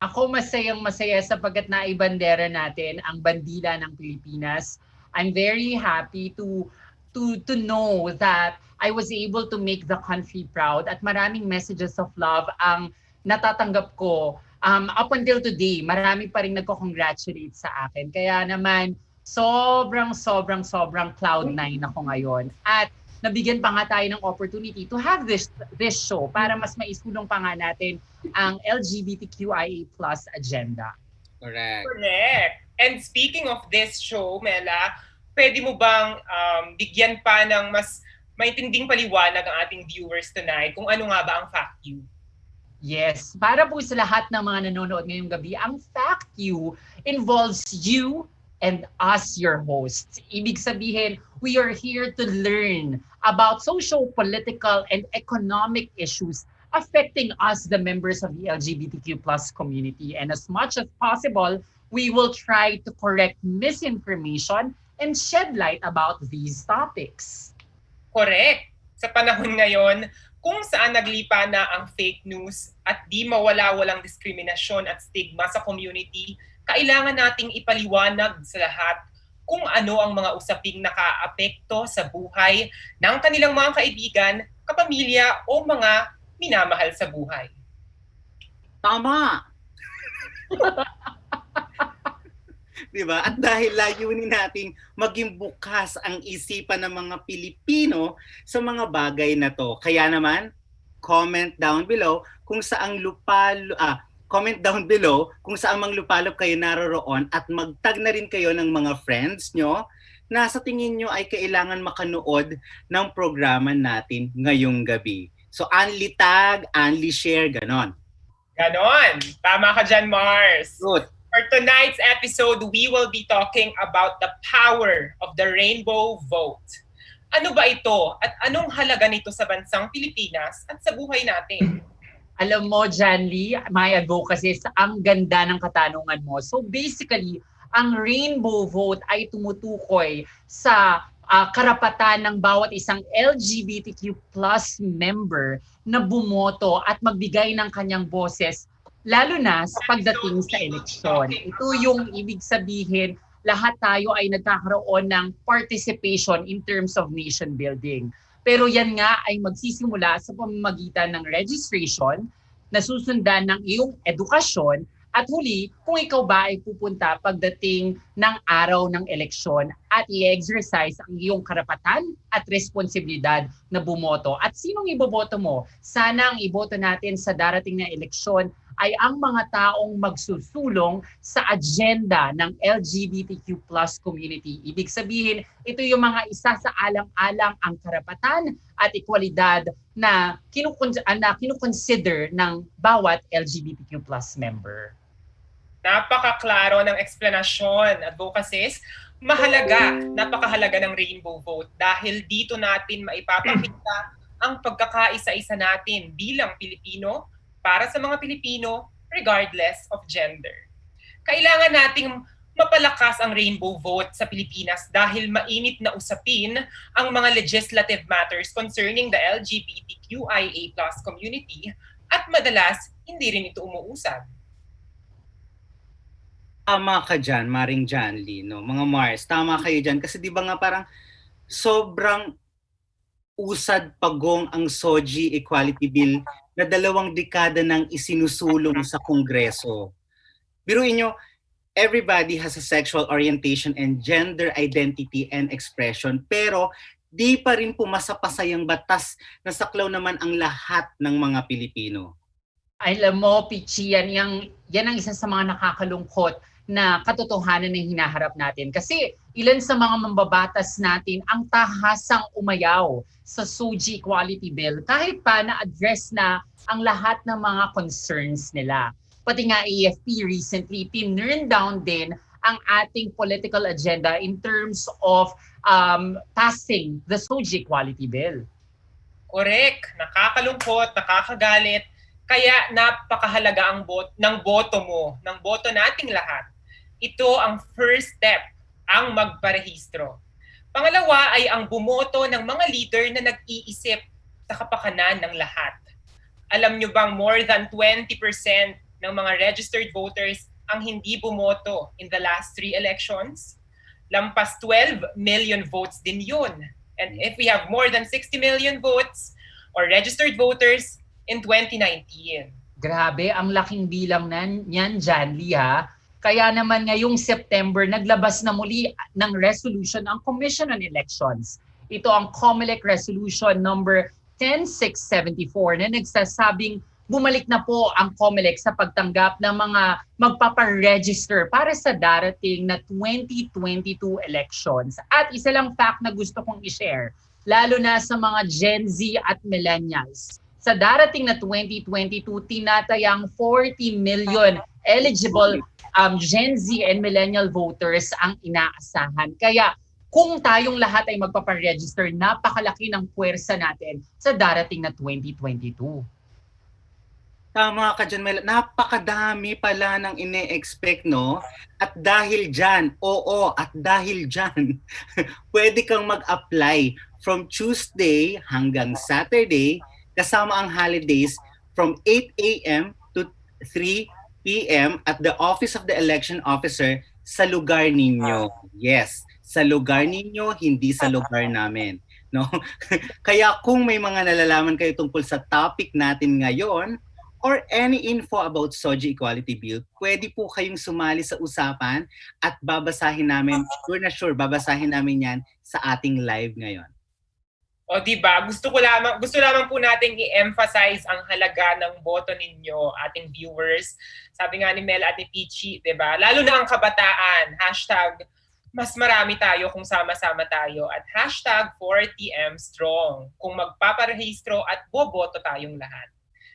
Ako masayang masaya sapagkat naibandera natin ang bandila ng Pilipinas. I'm very happy to know that I was able to make the country proud at maraming messages of love ang natatanggap ko. Up until today, marami pa rin nagko-congratulate sa akin. Kaya naman, sobrang cloud nine ako ngayon. At nabigyan pa nga tayo ng opportunity to have this show para mas maisulong pa nga natin ang LGBTQIA plus agenda. Correct. Correct. And speaking of this show, Mela, pwede mo bang bigyan pa ng mas maintinding paliwanag ang ating viewers tonight kung ano nga ba ang fact you? Yes, para po sa lahat ng mga nanonood ngayong gabi, ang fact you involves you and us, your hosts. Ibig sabihin, we are here to learn about social, political, and economic issues affecting us, the members of the LGBTQ plus community. And as much as possible, we will try to correct misinformation and shed light about these topics. Correct. Sa panahon ngayon, kung saan naglipa na ang fake news at di mawala-walang diskriminasyon at stigma sa community, kailangan nating ipaliwanag sa lahat kung ano ang mga usaping nakaapekto sa buhay ng kanilang mga kaibigan, kapamilya o mga minamahal sa buhay. Tama! Diba? At dahil layunin nating maging bukas ang isipan ng mga Pilipino sa mga bagay na to. Kaya naman, comment down below kung saang mang lupalop kayo naroroon at magtag na rin kayo ng mga friends nyo na sa tingin nyo ay kailangan makanood ng programa natin ngayong gabi. So, only tag, only share, ganon. Ganon. Tama ka dyan, Mars. Good. For tonight's episode, we will be talking about the power of the rainbow vote. Ano ba ito at anong halaga nito sa bansang Pilipinas at sa buhay natin? Alam mo, Janlee, my advocacy, ang ganda ng katanungan mo. So basically, ang rainbow vote ay tumutukoy sa karapatan ng bawat isang LGBTQ plus member na bumoto at magbigay ng kanyang boses, lalo na sa pagdating sa eleksyon. Ito yung ibig sabihin, lahat tayo ay nagkakaroon ng participation in terms of nation building. Pero yan nga ay magsisimula sa pamamagitan ng registration, na susundan ng iyong edukasyon, at huli, kung ikaw ba ay pupunta pagdating ng araw ng eleksyon at i-exercise ang iyong karapatan at responsibilidad na bumoto. At sinong iboboto mo? Sana ang iboto natin sa darating na eleksyon ay ang mga taong magsusulong sa agenda ng LGBTQ plus community. Ibig sabihin, ito yung mga isa sa alang-alang ang karapatan at ekwalidad na kinukonsider ng bawat LGBTQ plus member. Napakaklaro ng eksplanasyon, advocacies. Napakahalaga ng rainbow vote dahil dito natin maipapakita ang pagkakaisa-isa natin bilang Pilipino para sa mga Pilipino regardless of gender. Kailangan nating mapalakas ang rainbow vote sa Pilipinas dahil mainit na usapin ang mga legislative matters concerning the LGBTQIA+ community at madalas hindi rin ito umuusad. Tama ka dyan, Maring Janlee, no? Mga Mars, tama kayo dyan. Kasi di ba nga parang sobrang usad pagong ang SOGI Equality Bill na 2 dekada nang isinusulong sa Kongreso. Biruin nyo, everybody has a sexual orientation and gender identity and expression, pero di pa rin pumasapasayang batas na saklaw naman ang lahat ng mga Pilipino. Alam mo, Peachy, yan ang isa sa mga nakakalungkot na katotohanan na hinaharap natin. Kasi ilan sa mga mambabatas natin ang tahasang umayaw sa SOGI Equality Bill kahit pa na-address na ang lahat ng mga concerns nila. Pati nga AFP recently, tinurn down din ang ating political agenda in terms of passing the SOGI Equality Bill. Correct. Nakakalungkot, nakakagalit. Kaya napakahalaga ang boto mo, ng boto nating lahat. Ito ang first step, ang magparehistro. Pangalawa ay ang bumoto ng mga leader na nag-iisip sa kapakanan ng lahat. Alam nyo bang more than 20% ng mga registered voters ang hindi bumoto in the last 3 elections. Lampas 12 million votes din yun. And if we have more than 60 million votes or registered voters in 2019. Grabe, ang laking bilang niyan, Janlee ha. Kaya naman ngayong September, naglabas na muli ng resolution ang Commission on Elections. Ito ang COMELEC Resolution number 10674 na nagsasabing bumalik na po ang COMELEC sa pagtanggap ng mga magpaparegister para sa darating na 2022 elections. At isa lang fact na gusto kong i-share, lalo na sa mga Gen Z at millennials. Sa darating na 2022, tinatayang 40 million eligible Gen Z and millennial voters ang inaasahan. Kaya kung tayong lahat ay magpaparegister, napakalaki ng puwersa natin sa darating na 2022. Tama ka dyan, Mela. Napakadami pala ng ine-expect, no? At dahil dyan, pwede kang mag-apply from Tuesday hanggang Saturday, kasama ang holidays from 8 a.m. to 3 p.m. at the Office of the Election Officer sa lugar ninyo. Yes, sa lugar ninyo, hindi sa lugar namin. No? Kaya kung may mga nalalaman kayo tungkol sa topic natin ngayon, or any info about SOGI Equality Bill, pwede po kayong sumali sa usapan at babasahin namin, babasahin namin yan sa ating live ngayon. O diba, gusto lamang po nating i-emphasize ang halaga ng boto ninyo, ating viewers. Sabi nga ni Mela at ni Peachy, diba? Lalo na ang kabataan, hashtag mas marami tayo kung sama-sama tayo at hashtag 4TM strong kung magpaparehistro at boboto tayong lahat.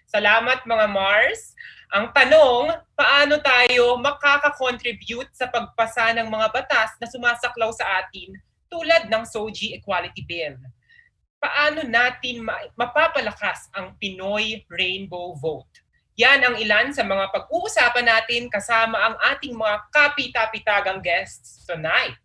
Salamat mga Mars. Ang tanong, paano tayo makaka-contribute sa pagpasa ng mga batas na sumasaklaw sa atin tulad ng SOGI Equality Bill? Paano natin mapapalakas ang Pinoy Rainbow Vote? Yan ang ilan sa mga pag-uusapan natin kasama ang ating mga kapitapitagang guests tonight.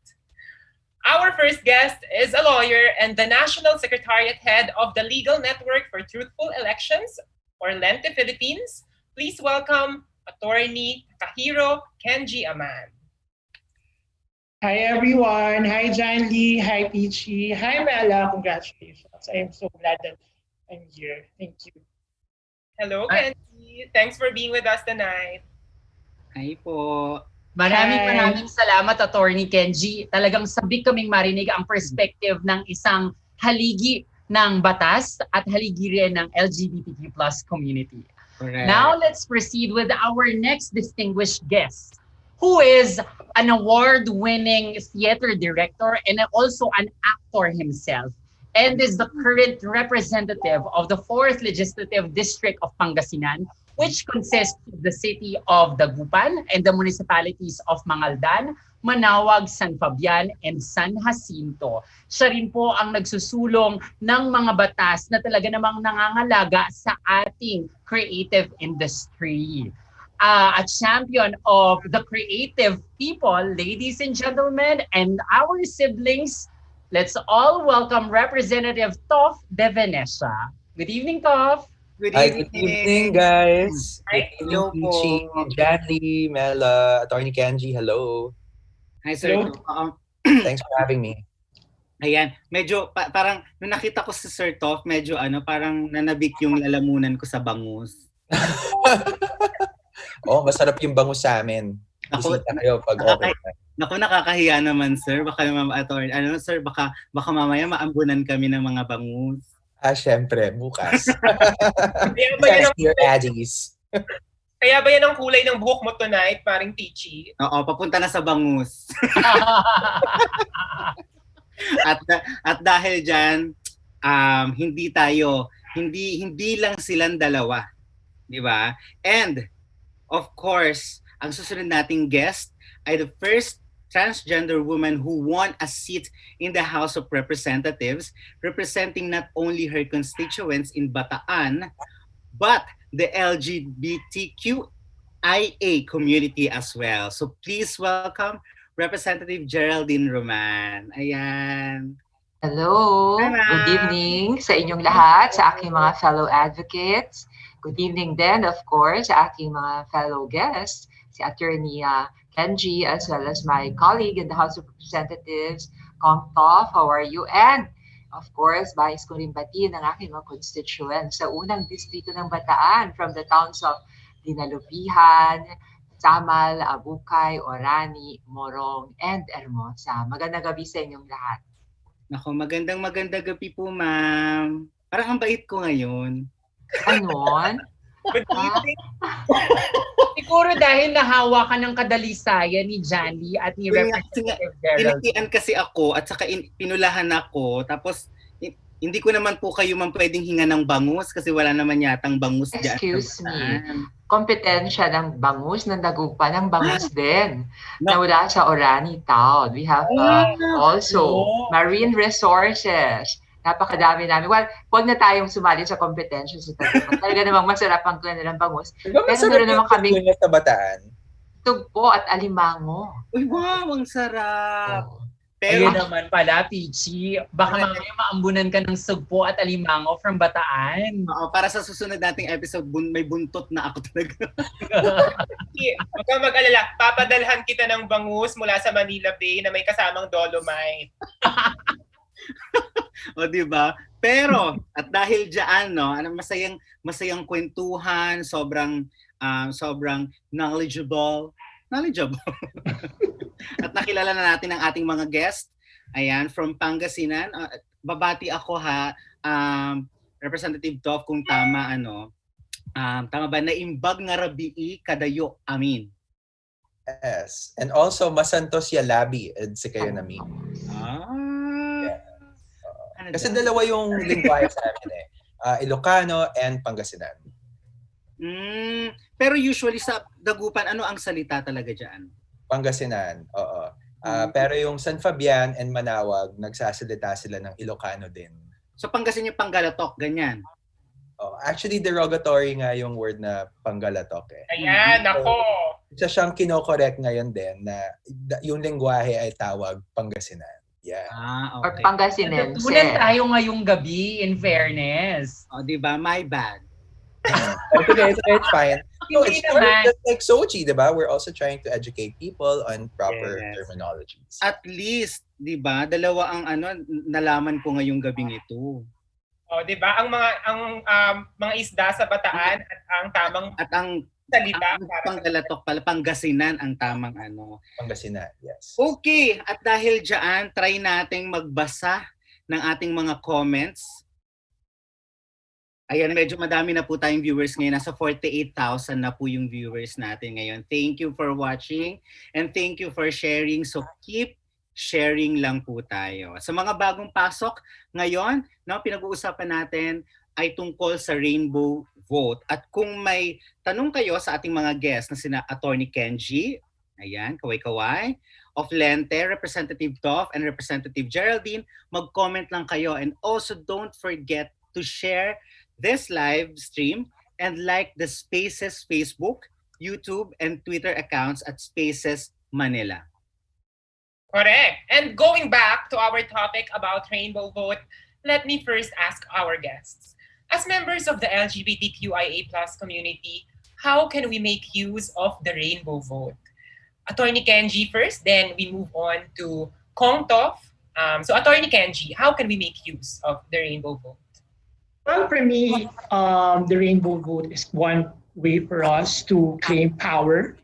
Our first guest is a lawyer and the National Secretariat Head of the Legal Network for Truthful Elections, or LENTE Philippines. Please welcome Attorney Kenjie Aman. Hi everyone. Hi Janlee. Hi Peachy. Hi Mela. Congratulations. I am so glad that I'm here. Thank you. Hello Kenjie. Thanks for being with us tonight. Hi po. Maraming salamat, Attorney Kenjie. Talagang sabik kaming marinig ang perspective ng isang haligi ng batas at haligi rin ng LGBTQ+ community. Correct. Now, let's proceed with our next distinguished guest, who is an award-winning theater director and also an actor himself, and is the current representative of the 4th Legislative District of Pangasinan, which consists of the city of Dagupan and the municipalities of Mangaldan, Manawag, San Fabian, and San Jacinto. Siya rin po ang nagsusulong ng mga batas na talaga namang nangangalaga sa ating creative industry. A champion of the creative people, ladies and gentlemen, and our siblings, let's all welcome Representative Toff de Venecia. Good evening, Toff. Good Good evening, guys. Hi. Hello, Peachy, Janlee, Mela, Attorney Kenjie, hello. Hi, sir. Thanks for having me. Ayan, medyo parang nung nakita ko si Sir Toff, medyo parang nanabik yung lalamunan ko sa bangus. Masarap yung bangus sa amin. Bisita kayo pag okay. Naku, nakakahiya naman, sir. Baka naman, sir, baka mamaya maambunan kami ng mga bangus. Syempre, bukas. Kaya ba yan ang Your addies. Kaya ba yan ang kulay ng buhok mo tonight, paring Peachy? Oo, papunta na sa bangus. at dahil diyan, hindi lang silang dalawa, di ba? And of course, ang susunod nating guest ay the first transgender woman who won a seat in the House of Representatives, representing not only her constituents in Bataan, but the LGBTQIA community as well. So please welcome Representative Geraldine Roman. Ayan. Hello, good evening sa inyong lahat, sa aking mga fellow advocates. Good evening then, of course, sa aking mga fellow guests, si Attorney Kenjie, as well as my colleague in the House of Representatives, Toff. How are you? And, of course, Vice ko rin batiin ng aking mga constituents sa unang distrito ng Bataan from the towns of Dinalupihan, Samal, Abukay, Orani, Morong, and Hermosa. Magandang gabi sa inyong lahat. Nako, magandang gabi po, ma'am. Parang ang bait ko ngayon. Ganon? Good evening. Siguro dahil nahawa ka ng kadalisayan ni Janlee at ni Representative Geraldine. Pinakian kasi ako at saka pinulahan ako. Tapos hindi ko naman po kayo man pwedeng hinga ng bangus kasi wala naman yatang bangus dyan. Excuse me. Kompetensya ng bangus, ng dagupan ng bangus din. Na wala sa Orani Town. We have also marine resources. Napakadami namin. Well, huwag na tayong sumali sa competition sa Tagupan. Talaga namang masarap ang kanilang bangus. Diba Pero masarap meron naman kaming sa Bataan? tugpo at alimango. Uy, wow, ang sarap. Oh. Ayun Pero naman pala, Peachy. Baka mamaya maambunan ka ng sugpo at alimango from Bataan. para sa susunod nating episode, may buntot na ako talaga. Huwag kang mag-alala, papadalhan kita ng bangus mula sa Manila Bay na may kasamang dolomite. O, di ba? Pero, at dahil diyan, no, masayang kwentuhan, sobrang knowledgeable. At nakilala na natin ang ating mga guest. Ayan, from Pangasinan. Babati ako Representative Toff, kung tama, tama ba? Naimbag nga rabii kadayo amin. Yes. And also, masantos ya labi, si kayo namin. Kasi dalawa yung lingwahe sa amin Ilocano and Pangasinan. Pero usually sa Dagupan, ano ang salita talaga dyan? Pangasinan, oo. Pero yung San Fabian and Manawag, nagsasalita sila ng Ilocano din. So Pangasinan yung Panggalatok, ganyan? Actually, derogatory nga yung word na Panggalatok Ayan, ako. Isa siyang kino-correct ngayon din na yung lingwahe ay tawag Pangasinan. Yeah. Or Okay. Pangasinense. Natutunan tayo ngayong gabi, in fairness. O, di ba? My bad. Okay, so it's fine. No, Hindi it's part of naman. just like Sochi, diba? We're also trying to educate people on proper Yes. terminologies. At least, di ba? Dalawa ang nalaman ko ngayong gabing ito. O, di ba? Ang mga isda sa Bataan at ang tamang At ang salita. Panggalatok pala, Pangasinan ang tamang Pangasinan, yes. Okay, at dahil dyan, try nating magbasa ng ating mga comments. Ayan, medyo madami na po tayong viewers ngayon. Nasa 48,000 na po yung viewers natin ngayon. Thank you for watching and thank you for sharing. So keep sharing lang po tayo. Sa mga bagong pasok ngayon, pinag-uusapan natin ay tungkol sa rainbow vote. At kung may tanong kayo sa ating mga guests na sina Attorney Kenjie, ayan, kaway-kaway, of Lente, Representative Toff, and Representative Geraldine, mag-comment lang kayo. And also don't forget to share this live stream and like the Spaces Facebook, YouTube, and Twitter accounts at Spaces Manila. Correct. And going back to our topic about rainbow vote, let me first ask our guests. As members of the LGBTQIA+ community, how can we make use of the rainbow vote? Attorney Kenjie first, then we move on to Toff. So Attorney Kenjie, how can we make use of the rainbow vote? Well, for me, the rainbow vote is one way for us to claim power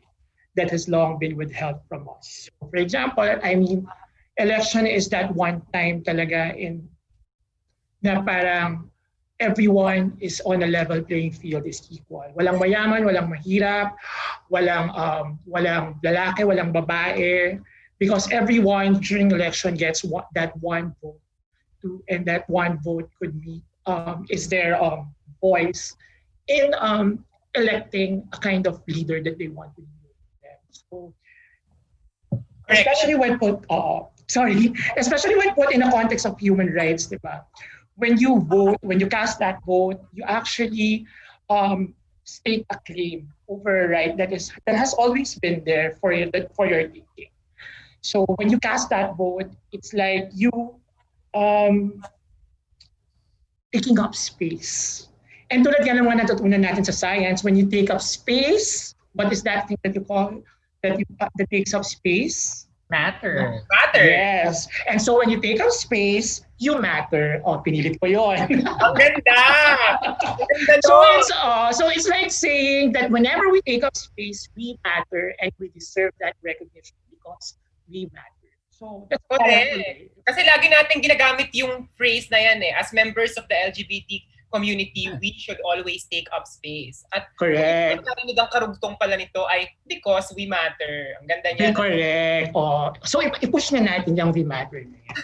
that has long been withheld from us. So, for example, election is that one time talaga na parang everyone is on a level playing field, is equal. Walang mayaman, walang mahirap, walang lalaki, walang babae, because everyone during election gets that one vote, and that one vote could be is their voice in electing a kind of leader that they want to be. So, especially when put in the context of human rights, diba? When you vote, when you cast that vote, you actually state a claim over a right that has always been there for your taking. So when you cast that vote, it's like you taking up space And tulad nga ng mga natutunan natin sa science, when you take up space, what is that thing that you call that takes up space? Matter. Matter. Yes. And so when you take up space, you matter. Oh, pinilit ko yun. Ang ganda! Ang ganda So it's like saying that whenever we take up space, we matter and we deserve that recognition because we matter. So that's correct. Kasi lagi natin ginagamit yung phrase na yan As members of the LGBT community, we should always take up space. At correct. Ang narinig ang karugtong pala nito ay because we matter. Ang ganda niya. Correct. Oh, so i-push na natin yung we matter na yan.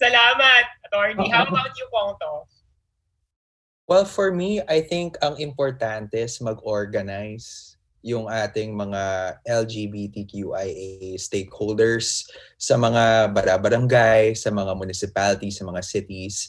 Salamat, Attorney. How about you, Kongto? Well, for me, I think ang importante is mag-organize yung ating mga LGBTQIA stakeholders sa mga barangay, sa mga municipalities, sa mga cities.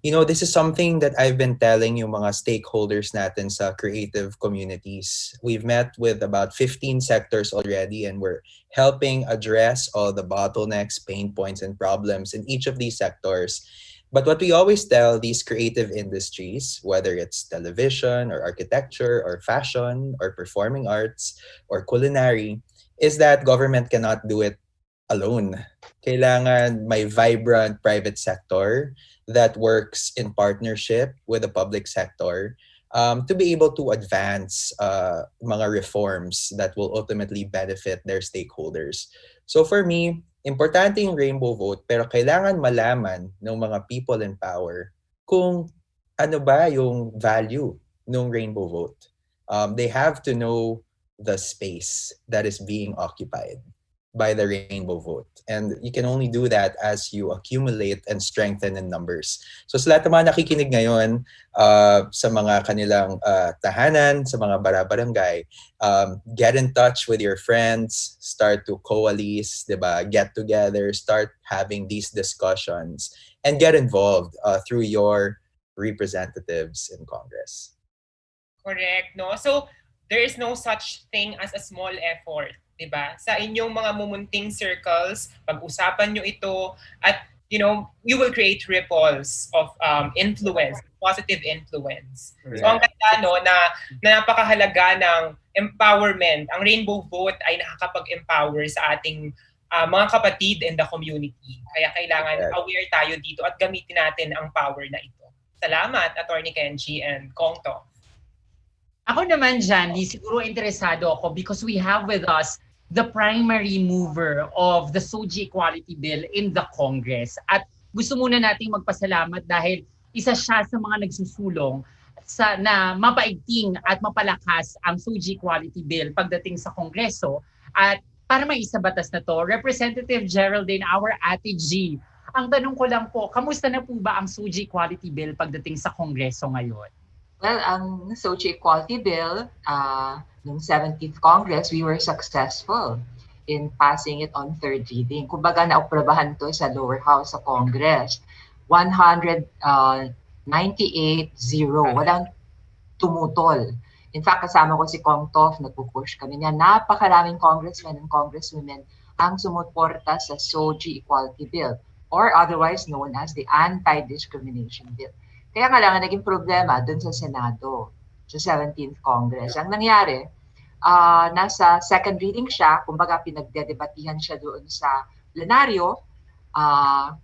You know, this is something that I've been telling yung mga stakeholders natin sa creative communities. We've met with about 15 sectors already and we're helping address all the bottlenecks, pain points, and problems in each of these sectors. But what we always tell these creative industries, whether it's television or architecture or fashion or performing arts or culinary, is that government cannot do it alone. Kailangan may vibrant private sector that works in partnership with the public sector to be able to advance mga reforms that will ultimately benefit their stakeholders. So for me, importante yung rainbow vote pero kailangan malaman ng mga people in power kung ano ba yung value ng rainbow vote. They have to know the space that is being occupied by the rainbow vote. And you can only do that as you accumulate and strengthen in numbers. So sa lahat ng mga nakikinig ngayon sa mga kanilang tahanan, sa mga barangay, get in touch with your friends, start to coalesce, diba? Get together, start having these discussions, and get involved through your representatives in Congress. Correct, no? So, there is no such thing as a small effort. Diba? Sa inyong mga mumunting circles, pag-usapan nyo ito at you will create ripples of influence, positive influence. Right. So ang ganda na napakahalaga ng empowerment. Ang rainbow vote ay nakakapag-empower sa ating mga kapatid in the community. Kaya kailangan aware tayo dito at gamitin natin ang power na ito. Salamat, Attorney Kenjie and Kongto. Ako naman, Janlee, siguro interesado ako because we have with us the primary mover of the SOGI Equality Bill in the Congress. At gusto muna nating magpasalamat dahil isa siya sa mga nagsusulong na mapaigting at mapalakas ang SOGI Equality Bill pagdating sa Kongreso. At para maisabatas na to, Representative Geraldine, our Ate G, ang tanong ko lang po, kamusta na po ba ang SOGI Equality Bill pagdating sa Kongreso ngayon? Well, ang SOGI Equality Bill, noong 17th Congress, we were successful in passing it on third reading. Kumbaga, naoprobahan to sa lower house sa Congress. 198-0, walang tumutol. In fact, kasama ko si Kong Toff, nagpupush kami niya. Napakaraming congressmen and congresswomen ang sumuporta sa SOGI Equality Bill, or otherwise known as the Anti-Discrimination Bill. Kaya nga lang naging problema dun sa Senado, sa 17th Congress. Ang nangyari, nasa second reading siya, kumbaga pinagdedebatihan siya doon sa plenaryo,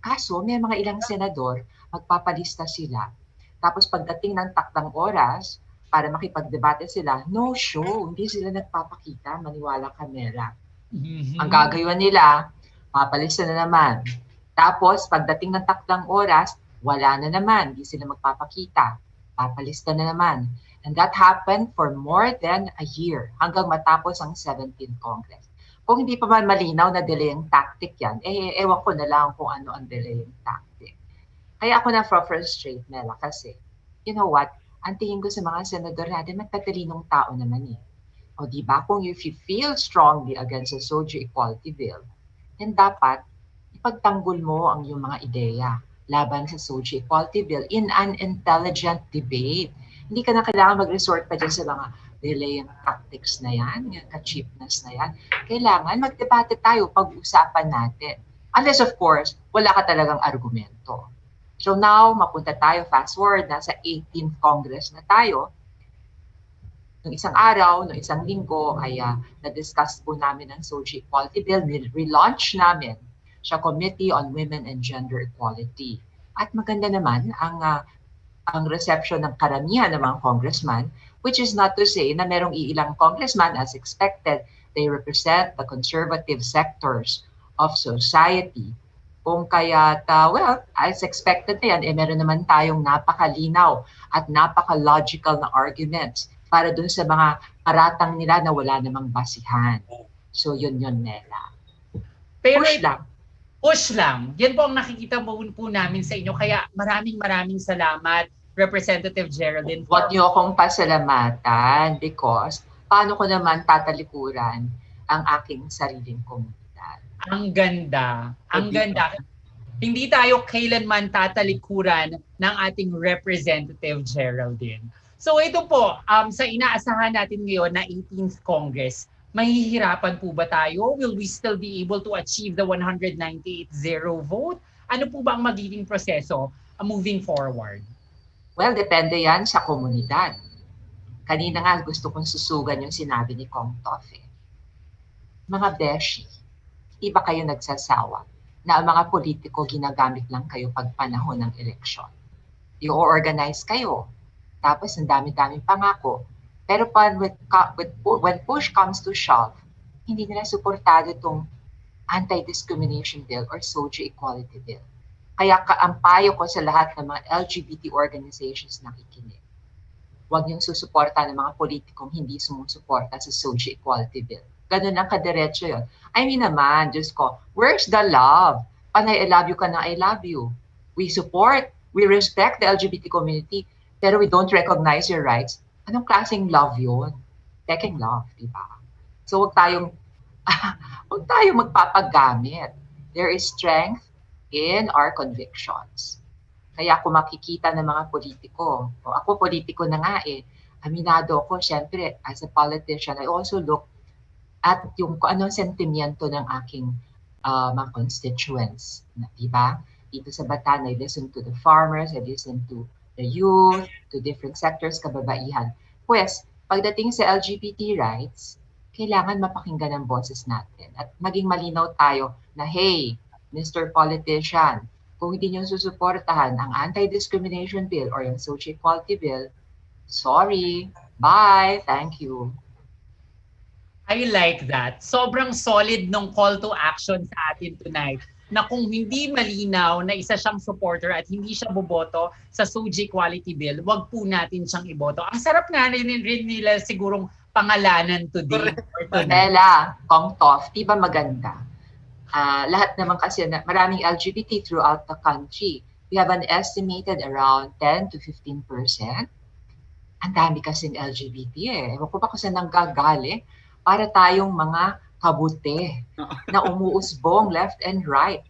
kaso may mga ilang senador, magpapalista sila. Tapos pagdating ng takdang oras, para makipagdebate sila, no show, hindi sila nagpapakita, maniwala ka Mela. Ang gagawin nila, mapalista na naman. Tapos pagdating ng takdang oras, wala na naman, hindi sila magpapakita. Papalista na naman. And that happened for more than a year hanggang matapos ang 17th Congress. Kung hindi pa man malinaw na delaying tactic yan, ewan ko na lang kung ano ang delaying tactic. Kaya ako na-frustrate, Mela, kasi, you know what, ang tingin ko sa mga senador natin, magtatalinong tao naman eh. O diba, kung if you feel strongly against the SOGI Equality Bill, then dapat ipagtanggol mo ang iyong mga ideya laban sa SOGI Equality Bill in an intelligent debate. Hindi ka na kailangan mag-resort pa dyan sa mga delaying tactics na yan, ka-cheapness na yan. Kailangan magdebate tayo, pag-usapan natin. Unless of course, wala ka talagang argumento. So now, mapunta tayo, fast forward, nasa 18th Congress na tayo. Nung isang araw, nung isang linggo, ay na-discuss po namin ang SOGI Equality Bill. Relaunch namin sa Committee on Women and Gender Equality. At maganda naman ang reception ng karamihan ng mga congressman, which is not to say na merong iilang congressman, as expected, they represent the conservative sectors of society. Kung kaya't, well, as expected na yan, meron naman tayong napakalinaw at napaka-logical na arguments para dun sa mga paratang nila na wala namang basihan. So yun, Mela. Pero Push lang. Push lang. Yan po ang nakikita po namin sa inyo. Kaya maraming salamat, Representative Geraldine. Huwag niyo akong pasalamatan because paano ko naman tatalikuran ang aking sariling komunidad. Ang ganda. Ang ganda. Hindi tayo kailanman tatalikuran ng ating Representative Geraldine. So ito po, sa inaasahan natin ngayon na 18th Congress, mahihirapan po ba tayo? Will we still be able to achieve the 198-0 vote? Ano po ba ang magiging proseso moving forward? Well, depende yan sa komunidad. Kanina nga gusto kong susugan yung sinabi ni Kong Toff. Mga beshi, di ba kayo nagsasawa na ang mga politiko ginagamit lang kayo pag panahon ng eleksyon? I-organize kayo. Tapos ang dami-daming pangako. Pero when push comes to shove, hindi nila suportado itong anti-discrimination bill or SOGI equality bill. Kaya ang payo ko sa lahat ng mga LGBT organizations na nakikinig, huwag niyong susuporta ng mga politikong hindi sumusuporta sa SOGI equality bill. Ganun lang kadiretso yun. I mean naman, Diyos ko, where's the love? Panay I love you ka na I love you. We support, we respect the LGBT community, pero we don't recognize your rights. Anong klaseng love yun? Taking love, di ba? So huwag tayong magpapagamit. There is strength in our convictions. Kaya kung makikita ng mga politiko, ako politiko na nga aminado ako, syempre, as a politician, I also look at yung kung anong sentimiento ng aking mga constituents. Di ba? Dito sa Batan, I listen to the farmers, I listen to the youth, to different sectors, kababaihan. Pues, pagdating sa LGBT rights, kailangan mapakinggan ang boses natin at maging malinaw tayo na, hey, Mr. Politician, kung hindi niyo susuportahan ang anti-discrimination bill or yung SOGI equality bill, sorry, bye, thank you. I like that. Sobrang solid nung call to action sa atin tonight na kung hindi malinaw na isa siyang supporter at hindi siya boboto sa SOGI Equality Bill, wag po natin siyang iboto. Ang sarap nga rin nila sigurong pangalanan today. Mela, Kong Toff, di ba maganda? Lahat naman kasi, maraming LGBT throughout the country. We have an estimated around 10 to 15%. Ang dami kasing LGBT Ewan ko ba kasi nanggagaling para tayong mga kabute na umuusbong left and right.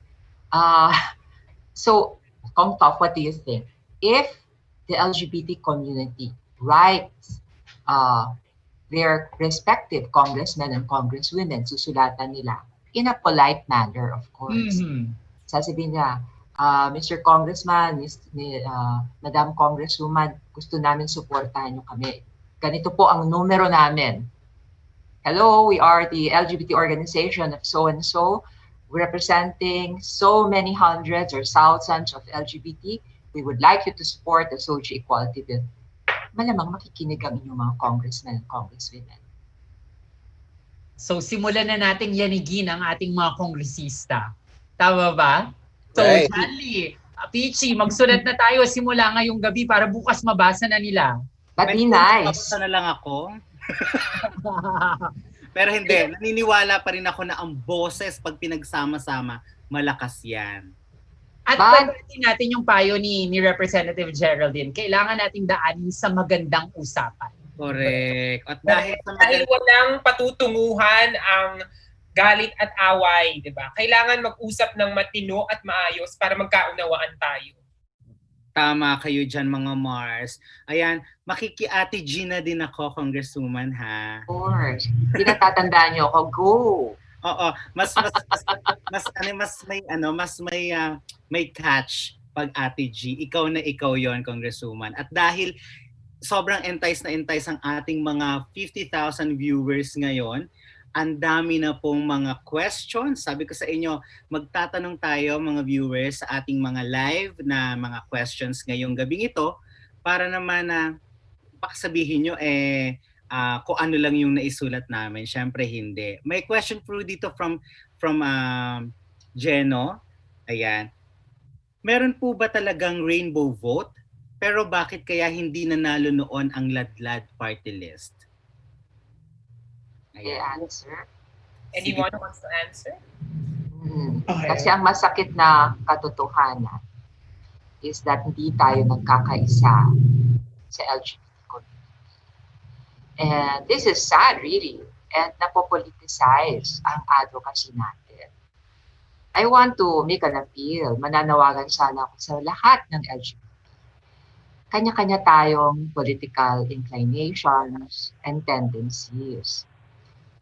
So, Kong Toff, what do you think? If the LGBT community writes their respective congressmen and congresswomen, susulatan nila in a polite manner, of course. Mm-hmm. Sasabihin niya, Mr. Congressman, Madam Congresswoman, gusto namin suportahan niyo kami. Ganito po ang numero namin. Hello, we are the LGBT organization of so-and-so, representing so many hundreds or thousands of LGBT. We would like you to support the SOGI Equality Bill. Malamang makikinig ang inyong mga congressmen and congresswomen. So, simulan na nating yanigin ang ating mga kongresista. Tama ba? So, Right. Janlee, Peachy, magsulat na tayo simula ngayong gabi para bukas mabasa na nila. But be nice. Tapos na lang ako. Pero hindi, naniniwala pa rin ako na ang boses pag pinagsama-sama, malakas yan. At pagdating natin yung payo ni Representative Geraldine, kailangan nating daanin sa magandang usapan. Correct. At Dahil walang patutunguhan ang galit at away, di ba? Kailangan mag-usap ng matino at maayos para magkaunawaan tayo. Tama kayo dyan, mga Mars. Ayan, makiki-Ate Gina din ako, Congresswoman, ha? Of course. Hindi natatandaan niyo ako. Go! Oo, mas may catch pag Ate G, ikaw yon, Congresswoman. At dahil sobrang entice ang ating mga 50,000 viewers ngayon, ang dami na pong mga questions. Sabi ko sa inyo, magtatanong tayo mga viewers sa ating mga live na mga questions ngayong gabing ito para naman na baka sabihin nyo kung ano lang yung naisulat namin. Syempre hindi. May question po dito from Geno. Ayan. Meron po ba talagang rainbow vote? Pero bakit kaya hindi nanalo noon ang Ladlad party list? May answer? Anyone who wants to answer? Okay. Kasi ang masakit na katotohanan is that hindi tayo nagkakaisa sa LGBT community. And this is sad really. And napopoliticize ang advocacy natin. I want to make an appeal. Mananawagan sana ako sa lahat ng LGBT. Kanya-kanya tayong political inclinations and tendencies.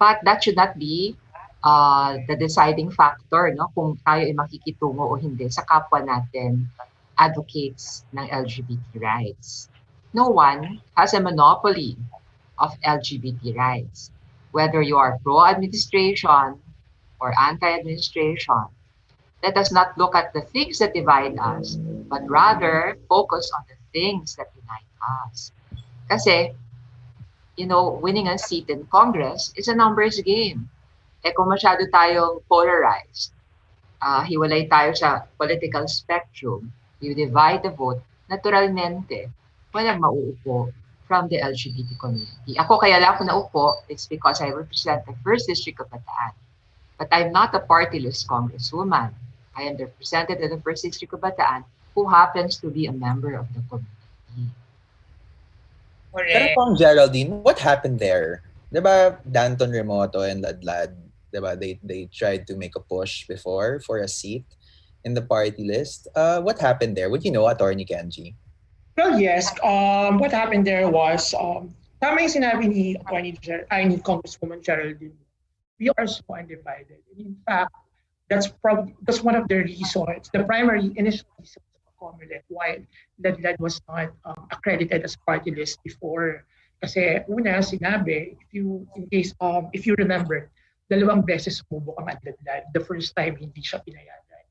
But that should not be the deciding factor, no, kung tayo ay makikitungo o hindi sa kapwa natin advocates ng LGBT rights. No one has a monopoly of LGBT rights. Whether you are pro-administration or anti-administration, let us not look at the things that divide us, but rather focus on the things that unite us. Kasi, you know, winning a seat in Congress is a numbers game. Kung masyado tayong polarized, hiwalay tayo sa political spectrum, you divide the vote, naturalmente, walang mauupo from the LGBT community. Ako kaya lang ako naupo, it's because I represent the 1st District of Bataan. But I'm not a party-list congresswoman. I am the representative of the 1st District of Bataan who happens to be a member of the community. Pero kung Geraldine, what happened there? Diba Danton Remoto and Ladlad, diba, they tried to make a push before for a seat in the party list. What happened there? Would you know, Attorney Kenjie? Well, yes. What happened there was, tama yung sinabi ni Congresswoman Geraldine. We are so undivided. In fact, that's one of the reasons, the primary initial reason of COMELEC why Ladlad was not accredited as party list before. Kasi una sinabi, if you remember, 2 beses sumubok ang Ladlad. The first time hindi siya pinayagan.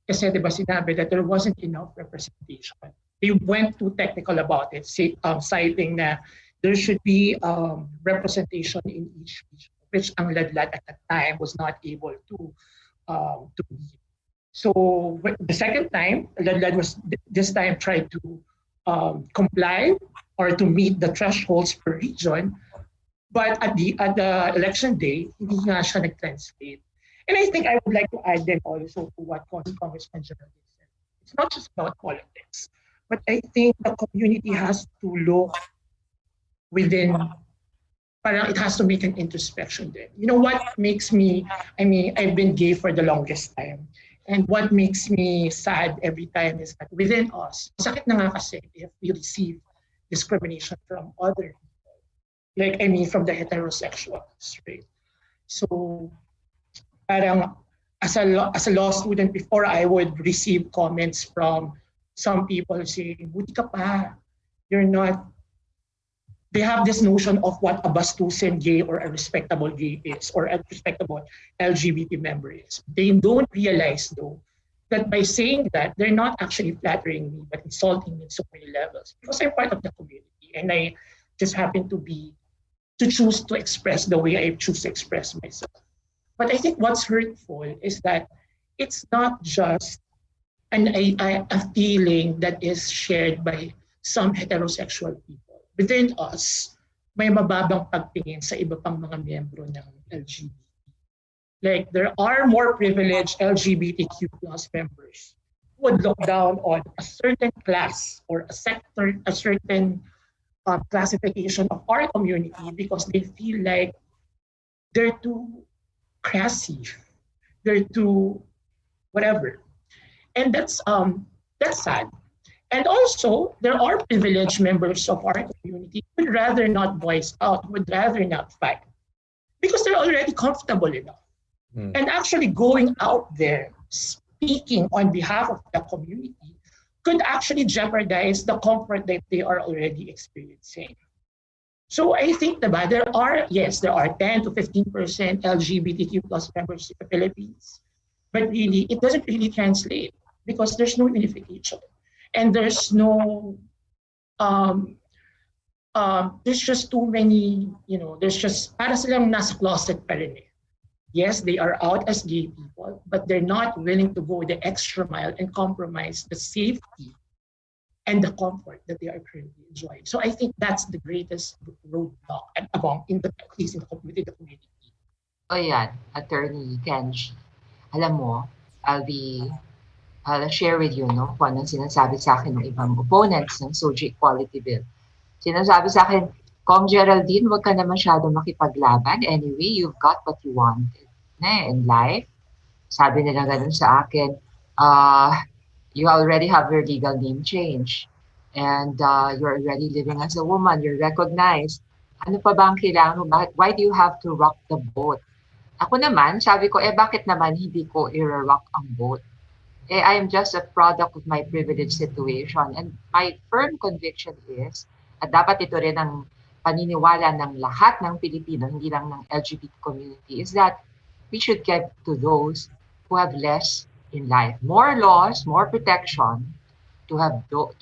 Kasi 'di ba sinabi that there wasn't enough representation. They went too technical about it, citing na there should be representation in each region, which ang Ladlad at that time was not able to be. So the second time, Ladlad was this time tried to comply or to meet the thresholds per region, but at the election day, hindi nga siya nag-translate. And I think I would like to add then also to what Congressman Janlee said. It's not just about politics. But I think the community has to look within, parang it has to make an introspection then. You know what makes me, I've been gay for the longest time. And what makes me sad every time is that within us, sakit na nga kasi if we receive discrimination from other people. Like, from the heterosexuals, right? So, parang as a law student before, I would receive comments from some people saying, buti ka pa, you're not, they have this notion of what a bastusin gay or a respectable gay is, or a respectable LGBT member is. They don't realize though, that by saying that, they're not actually flattering me, but insulting me in so many levels. Because I'm part of the community, and I just happen to choose to express the way I choose to express myself. But I think what's hurtful is that it's not just a feeling that is shared by some heterosexual people. Within us, may mababang pagtingin sa iba pang mga miyembro ng LGBT. Like, there are more privileged LGBTQ plus members who would look down on a certain class or a sector, a certain classification of our community because they feel like they're too crassy, they're too whatever. And that's sad. And also, there are privileged members of our community who would rather not voice out, would rather not fight, because they're already comfortable enough. And actually going out there, speaking on behalf of the community, could actually jeopardize the comfort that they are already experiencing. So I think there are 10 to 15% LGBTQ plus members in the Philippines, but really it doesn't really translate because there's no unification and um, there's just too many, there's just para silang nasa closet pa rin eh. Yes, they are out as gay people, but they're not willing to go the extra mile and compromise the safety and the comfort that they are currently enjoying. So I think that's the greatest roadblock at least within the community. O yan, Attorney Kenjie. Alam mo, I'll share with you no, kung anong sinasabi sa akin ng ibang opponents ng SOGI Equality Bill. Sinasabi sa akin, Kong Geraldine, huwag ka na masyado makipaglaban. Anyway, you've got what you wanted in life. Sabi nila ganun sa akin, you already have your legal name change. And you're already living as a woman. You're recognized. Ano pa ba ang kailangan mo? Why do you have to rock the boat? Ako naman, sabi ko, bakit naman hindi ko i-rock ang boat? I am just a product of my privileged situation. And my firm conviction is, at dapat ito rin ang paniniwala ng lahat ng Pilipino, hindi lang ng LGBT community, is that we should get to those who have less in life. More laws, more protection to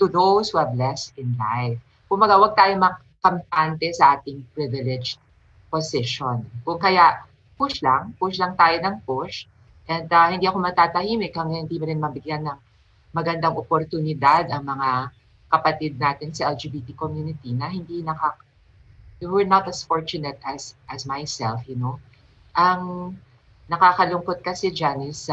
those who have less in life. Kumaga, huwag tayo makampante sa ating privileged position. Kung kaya, push lang tayo ng push. And hindi ako matatahimik hanggang hindi rin mabigyan ng magandang oportunidad ang mga kapatid natin sa LGBT community na we're not as fortunate as myself, you know. Ang nakakalungkot kasi dyan is,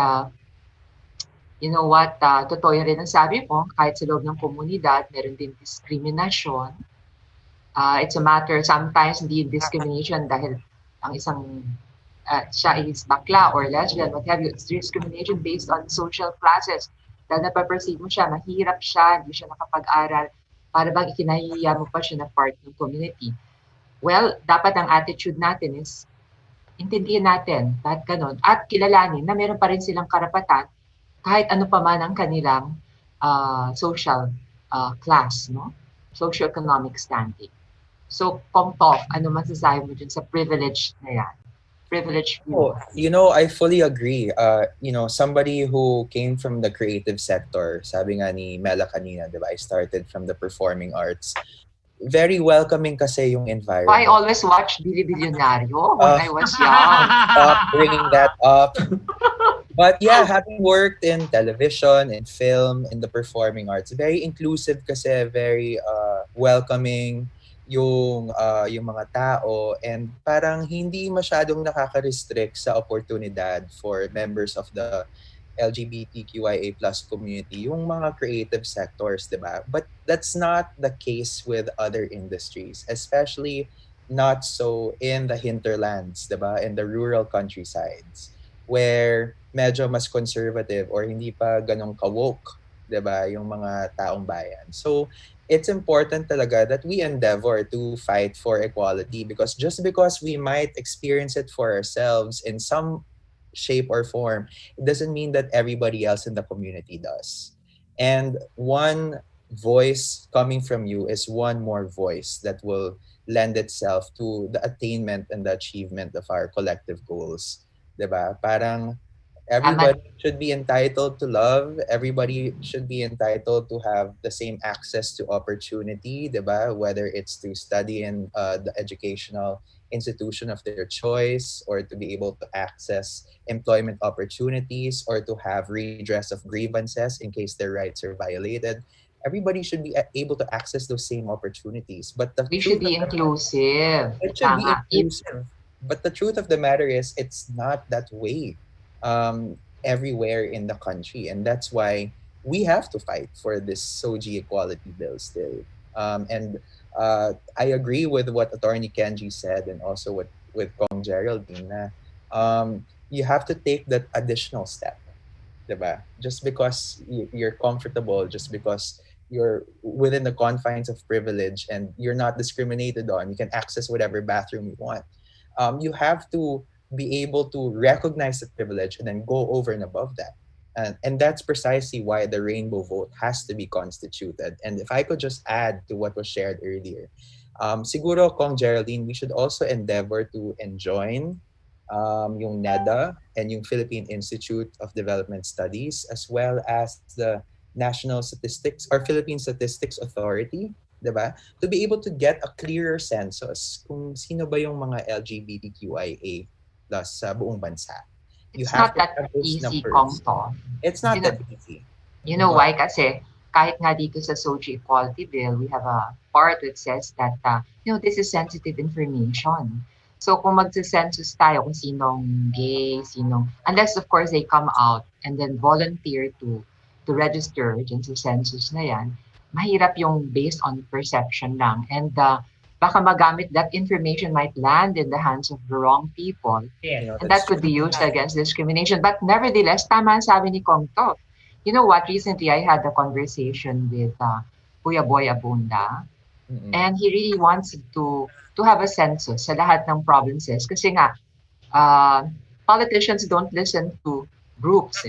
you know what, totoo rin ang sabi ko, kahit sa loob ng komunidad, meron din diskriminasyon. It's a matter, sometimes hindi discrimination dahil ang isang siya is bakla or lesbian, what have you, it's discrimination based on social classes. Dahil napaperceive mo siya, mahirap siya, hindi siya nakapag-aral, para bang ikinahihiya mo pa siya na part ng community. Well, dapat ang attitude natin is, intindihin natin, lahat ganun, at kilalanin na meron pa rin silang karapatan, kahit ano pa man ang kanilang social class, no? Socio-economic standing. So, Kong Toff, ano masasabi mo dun sa privilege na yan? Privilege view. You know, I fully agree. You know, somebody who came from the creative sector, sabi nga ni Mela kanina, diba? I started from the performing arts. Very welcoming kasi yung environment. I always watched Billy Billionario when I was young. Stop bringing that up. But yeah, having worked in television, in film, in the performing arts, very inclusive kasi, very welcoming yung mga tao, and parang hindi masyadong nakaka-restrict sa oportunidad for members of the LGBTQIA plus community, yung mga creative sectors, diba? But that's not the case with other industries, especially not so in the hinterlands, diba? In the rural countrysides, where medyo mas conservative or hindi pa ganong ka-woke, diba? Yung mga taong bayan. So, it's important talaga that we endeavor to fight for equality, because just because we might experience it for ourselves in some shape or form, it doesn't mean that everybody else in the community does. And one voice coming from you is one more voice that will lend itself to the attainment and the achievement of our collective goals. Diba? Parang everybody should be entitled to love. Everybody should be entitled to have the same access to opportunity, diba? Whether it's to study in the educational institution of their choice, or to be able to access employment opportunities, or to have redress of grievances in case their rights are violated. Everybody should be able to access those same opportunities. But We should be inclusive. It should be inclusive. But the truth of the matter is, it's not that way everywhere in the country, and that's why we have to fight for this SOGI equality bill still. And I agree with what Attorney Kenjie said, and also with Kong Geraldine, na you have to take that additional step, diba? Just because you're comfortable, just because you're within the confines of privilege and you're not discriminated on, you can access whatever bathroom you want. You have to be able to recognize the privilege and then go over and above that. And that's precisely why the rainbow vote has to be constituted. And if I could just add to what was shared earlier, siguro, Kong Geraldine, we should also endeavor to enjoin yung NEDA and yung Philippine Institute of Development Studies, as well as the National Statistics or Philippine Statistics Authority, diba? To be able to get a clearer census kung sino ba yung mga LGBTQIA plus sa buong bansa. You It's have not to that have those easy, numbers. Kong To. It's not You know, that easy. You know But why? Kasi kahit nga dito sa SOGI Equality Bill, we have a part that says that, this is sensitive information. So kung magsa-census tayo kung sinong gay, unless of course they come out and then volunteer to register dyan sa census na yan, mahirap yung based on perception lang. And baka magamit, that information might land in the hands of the wrong people. Yes. And that could be used against discrimination. But nevertheless, tama ang sabi ni Kong To. You know what? Recently, I had a conversation with Kuya Boy Abunda, and he really wants to have a census sa lahat ng provinces. Kasi nga, politicians don't listen to groups.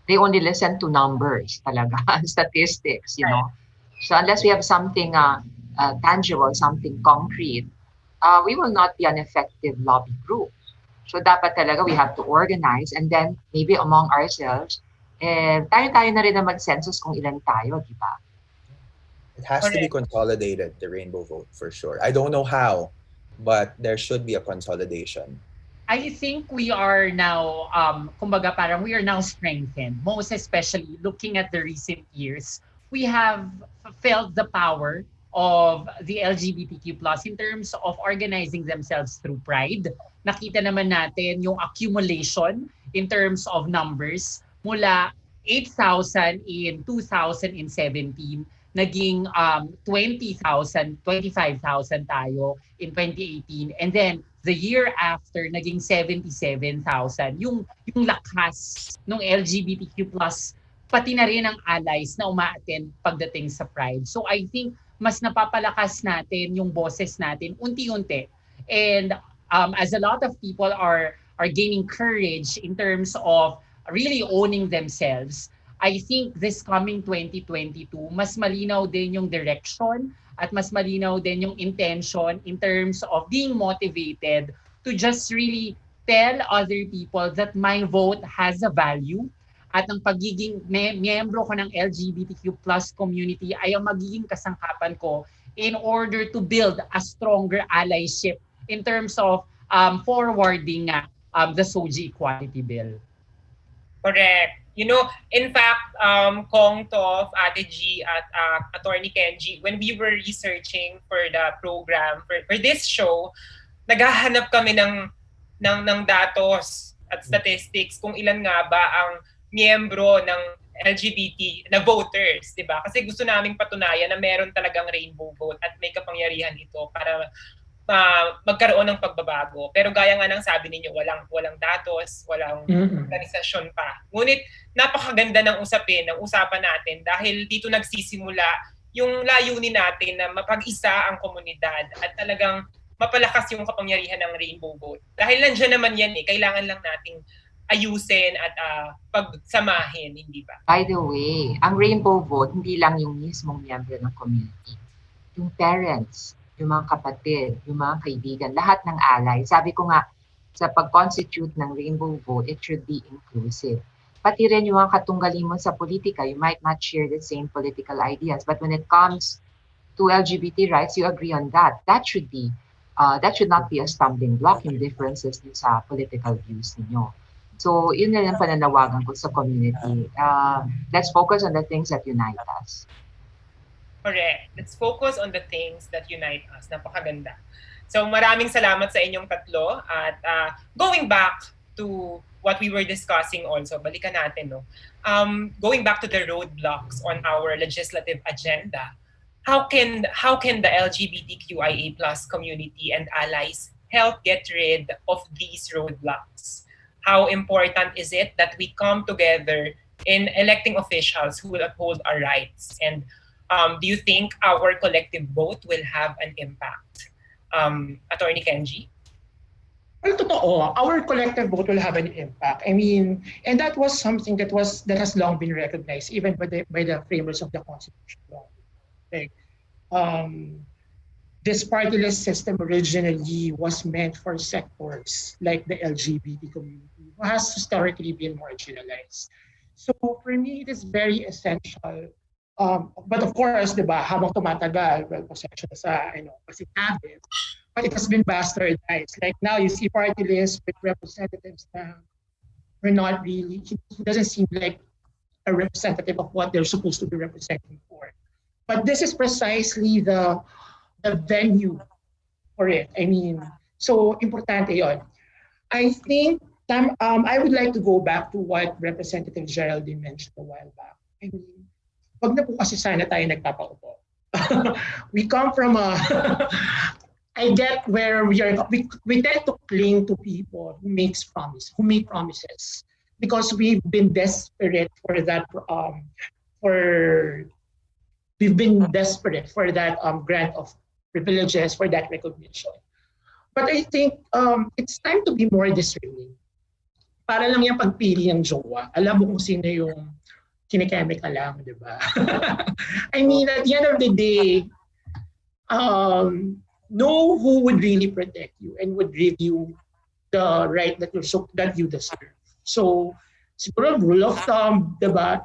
They only listen to numbers talaga, statistics, So unless we have something tangible, something concrete, we will not be an effective lobby group. So dapat talaga we have to organize, and then maybe among ourselves, tayo-tayo na rin na mag-census kung ilan tayo, di ba? it has to be consolidated, the rainbow vote, for sure. I don't know how, but there should be a consolidation. I think we are now, kumbaga parang we are now strengthened, most especially looking at the recent years. We have felt the power of the LGBTQ plus in terms of organizing themselves through Pride. Nakita naman natin yung accumulation in terms of numbers mula 8,000 in 2017, naging 20,000, 25,000 tayo in 2018. And then the year after, naging 77,000. Yung lakas ng LGBTQ+, pati na rin ang allies na uma-attend pagdating sa Pride. So I think mas napapalakas natin yung boses natin unti-unti. And as a lot of people are gaining courage in terms of really owning themselves, I think this coming 2022, mas malinaw din yung direction at mas malinaw din yung intention in terms of being motivated to just really tell other people that my vote has a value at ang pagiging miyembro ko ng LGBTQ plus community ay ang magiging kasangkapan ko in order to build a stronger allyship in terms of forwarding the SOGI Equality Bill. Correct. In fact, Kong Toff, Ate G, at Attorney Kenjie, when we were researching for the program, for this show, naghahanap kami ng datos at statistics kung ilan nga ba ang miyembro ng LGBT na voters, di ba? Kasi gusto naming patunayan na meron talagang rainbow vote at may kapangyarihan ito para magkaroon ng pagbabago. Pero gaya nga ng sabi ninyo, walang datos, walang organisasyon pa. Ngunit napakaganda ng usapan natin dahil dito nagsisimula yung layunin natin na mapag-isa ang komunidad at talagang mapalakas yung kapangyarihan ng rainbow vote. Dahil nandiyan naman yan kailangan lang nating ayusin at pagsamahin, hindi ba? By the way, ang rainbow vote, hindi lang yung mismong miyembro ng community. Yung parents, yung mga kapatid, yung mga kaibigan, lahat ng alay. Sabi ko nga, sa pag-constitute ng rainbow vote, it should be inclusive. Pati rin yung mga katunggali mo sa politika, you might not share the same political ideas, but when it comes to LGBT rights, you agree on that. That should not be a stumbling block in differences din sa political views ninyo. So, yun na lang pananawagan ko sa community. Let's focus on the things that unite us. Correct. Let's focus on the things that unite us. Napakaganda. So maraming salamat sa inyong tatlo. At going back to what we were discussing also, balikan natin, no? Going back to the roadblocks on our legislative agenda, how can the LGBTQIA plus community and allies help get rid of these roadblocks? How important is it that we come together in electing officials who will uphold our rights? And do you think our collective vote will have an impact? Attorney Kenjie? Well, totoo, our collective vote will have an impact. I mean, and that was something that has long been recognized, even by the framers of the Constitution. Like, um, this partyless system originally was meant for sectors like the LGBT community, who has historically been marginalized. So for me, it is very essential. But of course, di ba, habang tumatagal, well, pasensya na sa, kasi habit, but it has been bastardized. Like now, you see party lists with representatives that are not really, he doesn't seem like a representative of what they're supposed to be representing for. But this is precisely the venue for it. I mean, so importante yon. I think I would like to go back to what Representative Geraldine mentioned a while back. I mean, wag na po kasi sana tayo nagpapaupo. We come from a I get where we tend to cling to people who make promises because we've been desperate for that for we've been desperate for that grant of privileges, for that recognition. But I think it's time to be more discerning. Para lang yung pagpili ng jowa, alam mo kung sino yung kinikeme ka lang, di ba? I mean, at the end of the day, know who would really protect you and would give you the right that you deserve. So, siguro rule of thumb, di ba?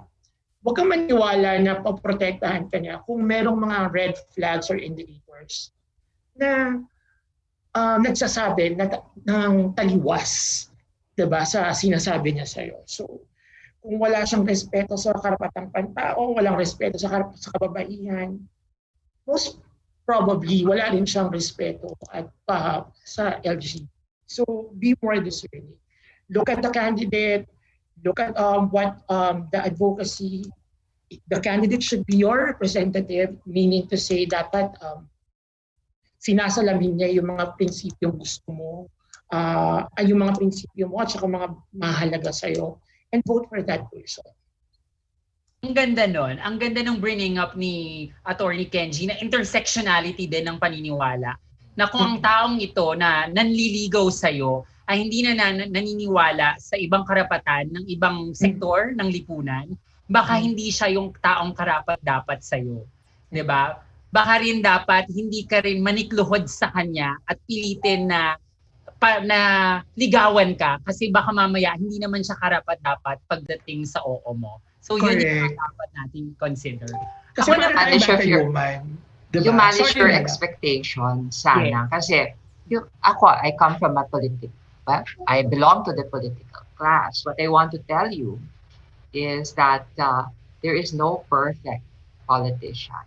Huwag kang maniwala na paprotektahan ka niya kung merong mga red flags or indicators na nagsasabi ng taliwas, diba, sa sinasabi niya sa'yo. So, kung wala siyang respeto sa karapatang pantao, walang respeto sa kababaihan, most probably wala rin siyang respeto at sa LGBT. So, be more discerning. Look at the candidate, look at what the advocacy, the candidate should be your representative, meaning to say dapat sinasalamin niya yung mga prinsipyong gusto mo, yung mga prinsipyo mo at saka mga mahalaga sa'yo, and vote for that person. Ang ganda nun. Ang ganda ng bringing up ni Attorney Kenjie na intersectionality din ng paniniwala. Na kung ang taong ito na nanliligaw sa'yo ay hindi na naniniwala sa ibang karapatan ng ibang sektor ng lipunan, baka hindi siya yung taong karapat-dapat sa'yo. 'Di ba? Baka rin dapat hindi ka rin manikluhod sa kanya at pilitin na ligawan ka kasi baka mamaya hindi naman siya karapat-dapat pagdating sa oo mo. So yun yung dapat natin consider. Kasi you manage diba? You manage your expectation sana. Yeah. Kasi I come from a I belong to the political class. What I want to tell you is that there is no perfect politician.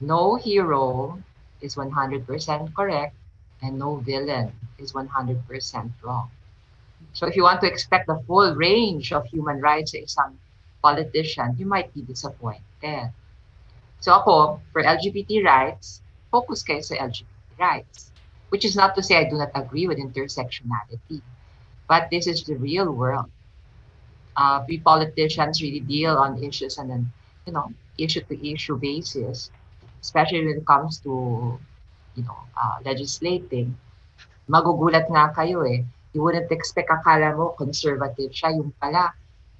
No hero is 100% correct and no villain is 100% wrong. So if you want to expect the full range of human rights sa isang politician, you might be disappointed. So ako, for LGBT rights, focus kayo sa LGBT rights. Which is not to say I do not agree with intersectionality. But this is the real world. We politicians really deal on issues on an issue-to-issue basis, especially when it comes to legislating. Magugulat nga kayo eh. You wouldn't expect, akala mo conservative siya, yung pala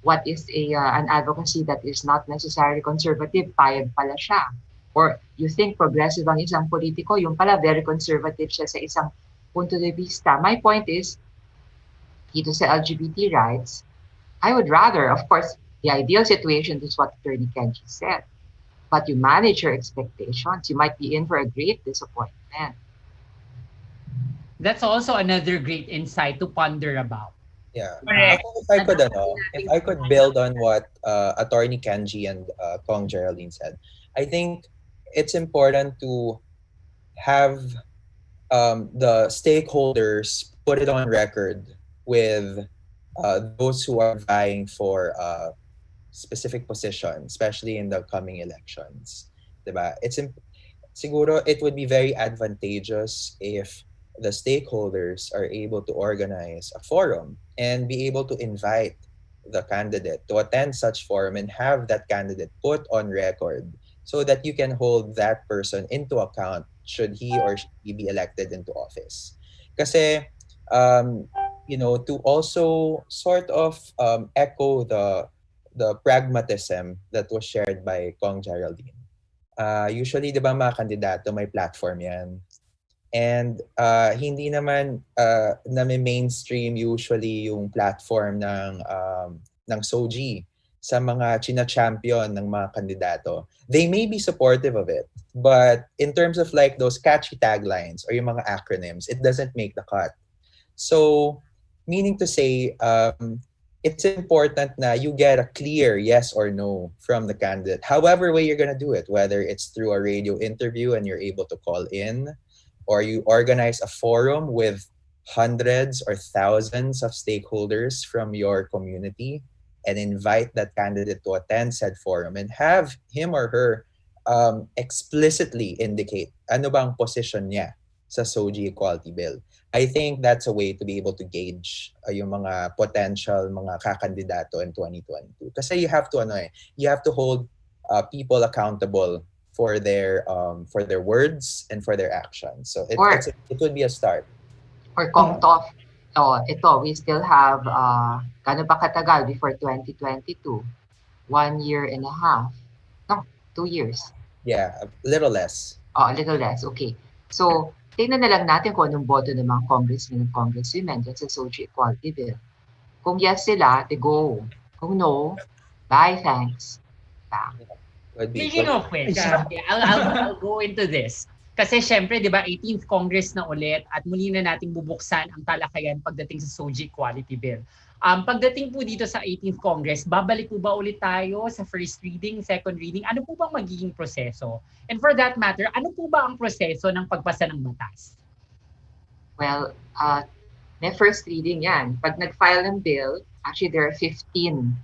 what is an advocacy that is not necessarily conservative, payag pala siya. Or you think progressive ang isang politiko, yung pala very conservative siya sa isang punto de vista. My point is, dito sa LGBT rights, I would rather, of course, the ideal situation is what Attorney Kenjie said. But you manage your expectations, you might be in for a great disappointment. That's also another great insight to ponder about. Yeah. If I could build on what Attorney Kenjie and Kong Geraldine said, I think it's important to have the stakeholders put it on record with those who are vying for specific position, especially in the coming elections. Diba? Siguro it would be very advantageous if the stakeholders are able to organize a forum and be able to invite the candidate to attend such forum and have that candidate put on record so that you can hold that person into account should he or she be elected into office. Kasi um, to also sort of echo the pragmatism that was shared by Kong Geraldine. Usually, di ba mga kandidato, may platform yan. And hindi naman na may mainstream usually yung platform ng SOGI sa mga china-champion ng mga kandidato. They may be supportive of it, but in terms of like those catchy taglines or yung mga acronyms, it doesn't make the cut. So, meaning to say, it's important na you get a clear yes or no from the candidate. However way you're gonna do it, whether it's through a radio interview and you're able to call in, or you organize a forum with hundreds or thousands of stakeholders from your community and invite that candidate to attend said forum and have him or her explicitly indicate ano bang position niya sa SOGI Equality Bill. I think that's a way to be able to gauge yung mga potential mga kakandidato in 2022. Kasi you have to hold people accountable for their words and for their actions. So it would be a start. Or Kong Toff, ito, we still have, gaano ba katagal before 2022? 1 year and a half? No, 2 years. Yeah, a little less. A little less, okay. So, tingnan na lang natin kung anong boto ng mga congressmen and congresswomen dyan sa SOGI Equality Bill. Kung yes sila, they go. Kung no, bye, thanks. Speaking of which, I'll go into this. Kasi syempre, di ba, 18th Congress na ulit at muli na nating bubuksan ang talakayan pagdating sa SOGI Equality Bill. Pagdating po dito sa 18th Congress, babalik po ba ulit tayo sa first reading, second reading? Ano po bang magiging proseso? And for that matter, ano po ba ang proseso ng pagpasa ng batas? Well, may first reading yan. Pag nag-file ng bill, actually there are 15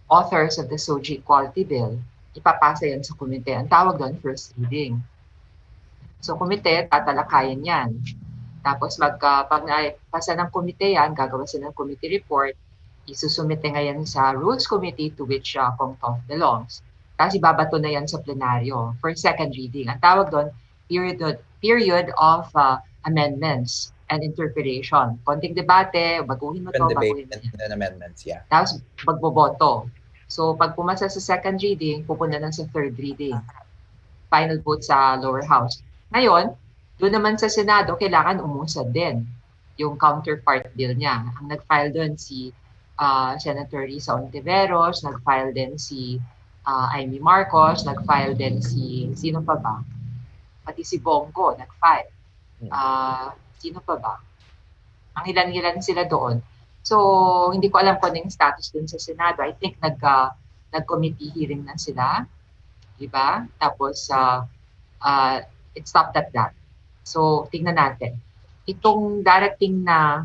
authors of the SOGI Equality Bill. Ipapasa yan sa komite. Ang tawag doon, first reading. So, komite, tatalakayan yan. Tapos, pag naipasa ng komite yan, gagawa sila ng committee report, isusumite ngayon sa Rules Committee to which Kong Toff belongs. Tapos, ibabato na yan sa plenaryo for second reading. Ang tawag doon, period of amendments and interpretation. Konting debate, baguhin mo to, baguhin mo yan. And amendments, yeah. Tapos, magboboto. So, pag pumasa sa second reading, pupunta na sa third reading. Final vote sa lower house. Ngayon, doon naman sa Senado, kailangan umusad din yung counterpart bill niya. Ang nag-file doon si Senator Risa Ontiveros, nag-file din si Amy Marcos, nag-file din si, sino pa ba? Pati si Bongo, nag-file. Sino pa ba? Ang ilan-ilan sila doon. So, hindi ko alam kung ano yung status dun sa Senado. I think nag-committee hearing na sila. Diba? Tapos, it stopped at that. So, tingnan natin. Itong darating na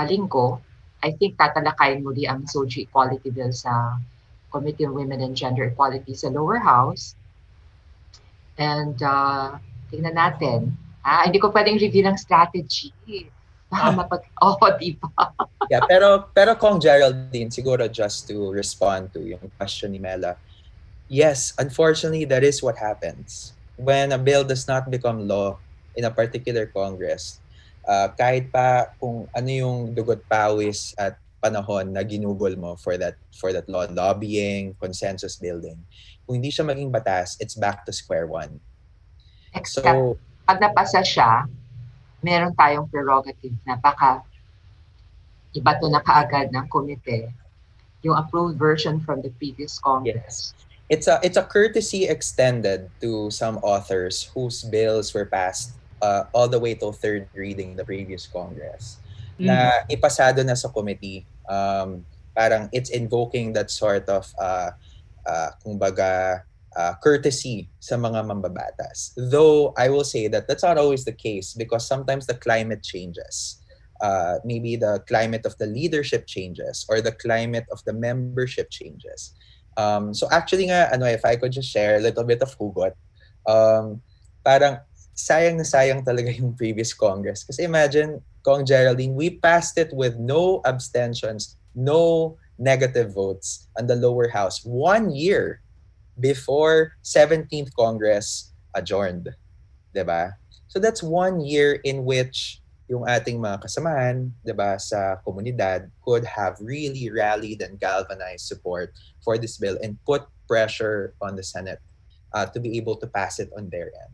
linggo, I think tatalakayin muli ang SOGI Equality Bill sa Committee on Women and Gender Equality sa lower house. And tingnan natin. Hindi ko pwedeng review ng strategy. Di ba? Yeah, pero Kong Geraldine, siguro just to respond to yung question ni Mela. Yes, unfortunately, that is what happens. When a bill does not become law in a particular Congress, kahit pa kung ano yung dugot pawis at panahon na ginugol mo for that law, lobbying, consensus building, kung hindi siya maging batas, it's back to square one. Except, pag napasa siya, meron tayong prerogative na baka ibato na kaagad ng komite yung approved version from the previous Congress. Yes. It's a courtesy extended to some authors whose bills were passed all the way till third reading the previous Congress. Na ipasado na sa committee. Parang it's invoking that sort of kumbaga courtesy sa mga mambabatas. Though I will say that that's not always the case because sometimes the climate changes. Maybe the climate of the leadership changes or the climate of the membership changes. So actually nga, if I could just share a little bit of hugot, parang sayang na sayang talaga yung previous Congress. Kasi imagine, Kong Geraldine, we passed it with no abstentions, no negative votes on the lower house 1 year before 17th Congress adjourned. Diba? So that's 1 year in which yung ating mga kasamahan, 'di ba, sa komunidad could have really rallied and galvanized support for this bill and put pressure on the Senate to be able to pass it on their end.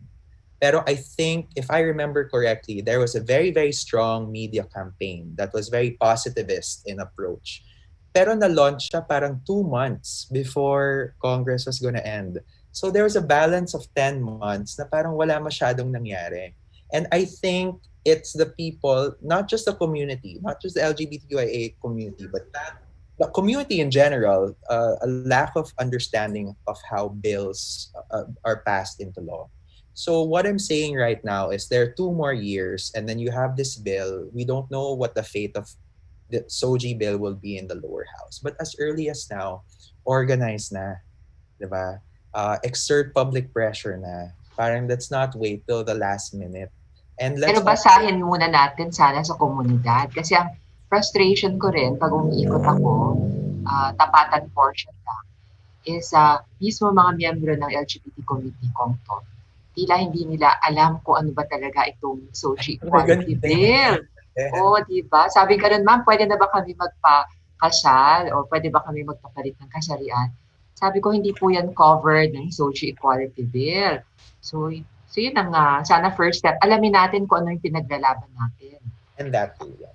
Pero I think, if I remember correctly, there was a very, very strong media campaign that was very positivist in approach. Pero na-launch siya parang 2 months before Congress was gonna end. So there was a balance of 10 months na parang wala masyadong nangyari. And I think it's the people, not just the community, not just the LGBTQIA community, but the community in general, a lack of understanding of how bills are passed into law. So what I'm saying right now is there are 2 more years and then you have this bill. We don't know what the fate of the SOGI bill will be in the lower house. But as early as now, organize na, diba? Exert public pressure na. Parang let's not wait till the last minute. And let's Pero basahin muna natin sana sa komunidad. Kasi ang frustration ko rin pag umiikot ako, tapatan portion lang, is mismo mga miyembro ng LGBT community kong to, tila hindi nila alam kung ano ba talaga itong SOGI equality bill. Oo, diba? Sabi ka rin, ma'am, pwede na ba kami magpakasal o pwede ba kami magpapalit ng kasarian? Sabi ko, hindi po yan covered ng SOGI equality bill. So yun ang sana first step. Alamin natin kung ano yung pinaglalaban natin. And that too, yeah.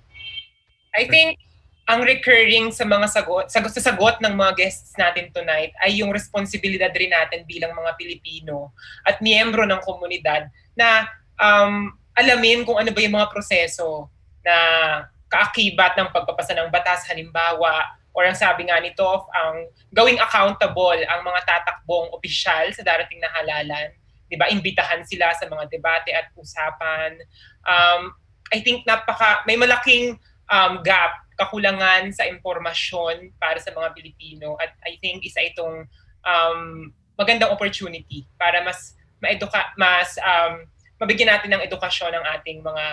I think ang recurring sa mga sagot ng mga guests natin tonight ay yung responsibilidad rin natin bilang mga Pilipino at miyembro ng komunidad na alamin kung ano ba yung mga proseso na kaakibat ng pagpapasa ng batas, halimbawa, or ang sabi nga ni Toff, ang gawing accountable ang mga tatakbong opisyal sa darating na halalan. Diba, imbitahan sila sa mga debate at usapan. I think may malaking gap, kakulangan sa impormasyon para sa mga Pilipino, at I think isa itong magandang opportunity para mas mabigyan natin ng edukasyon ng ating mga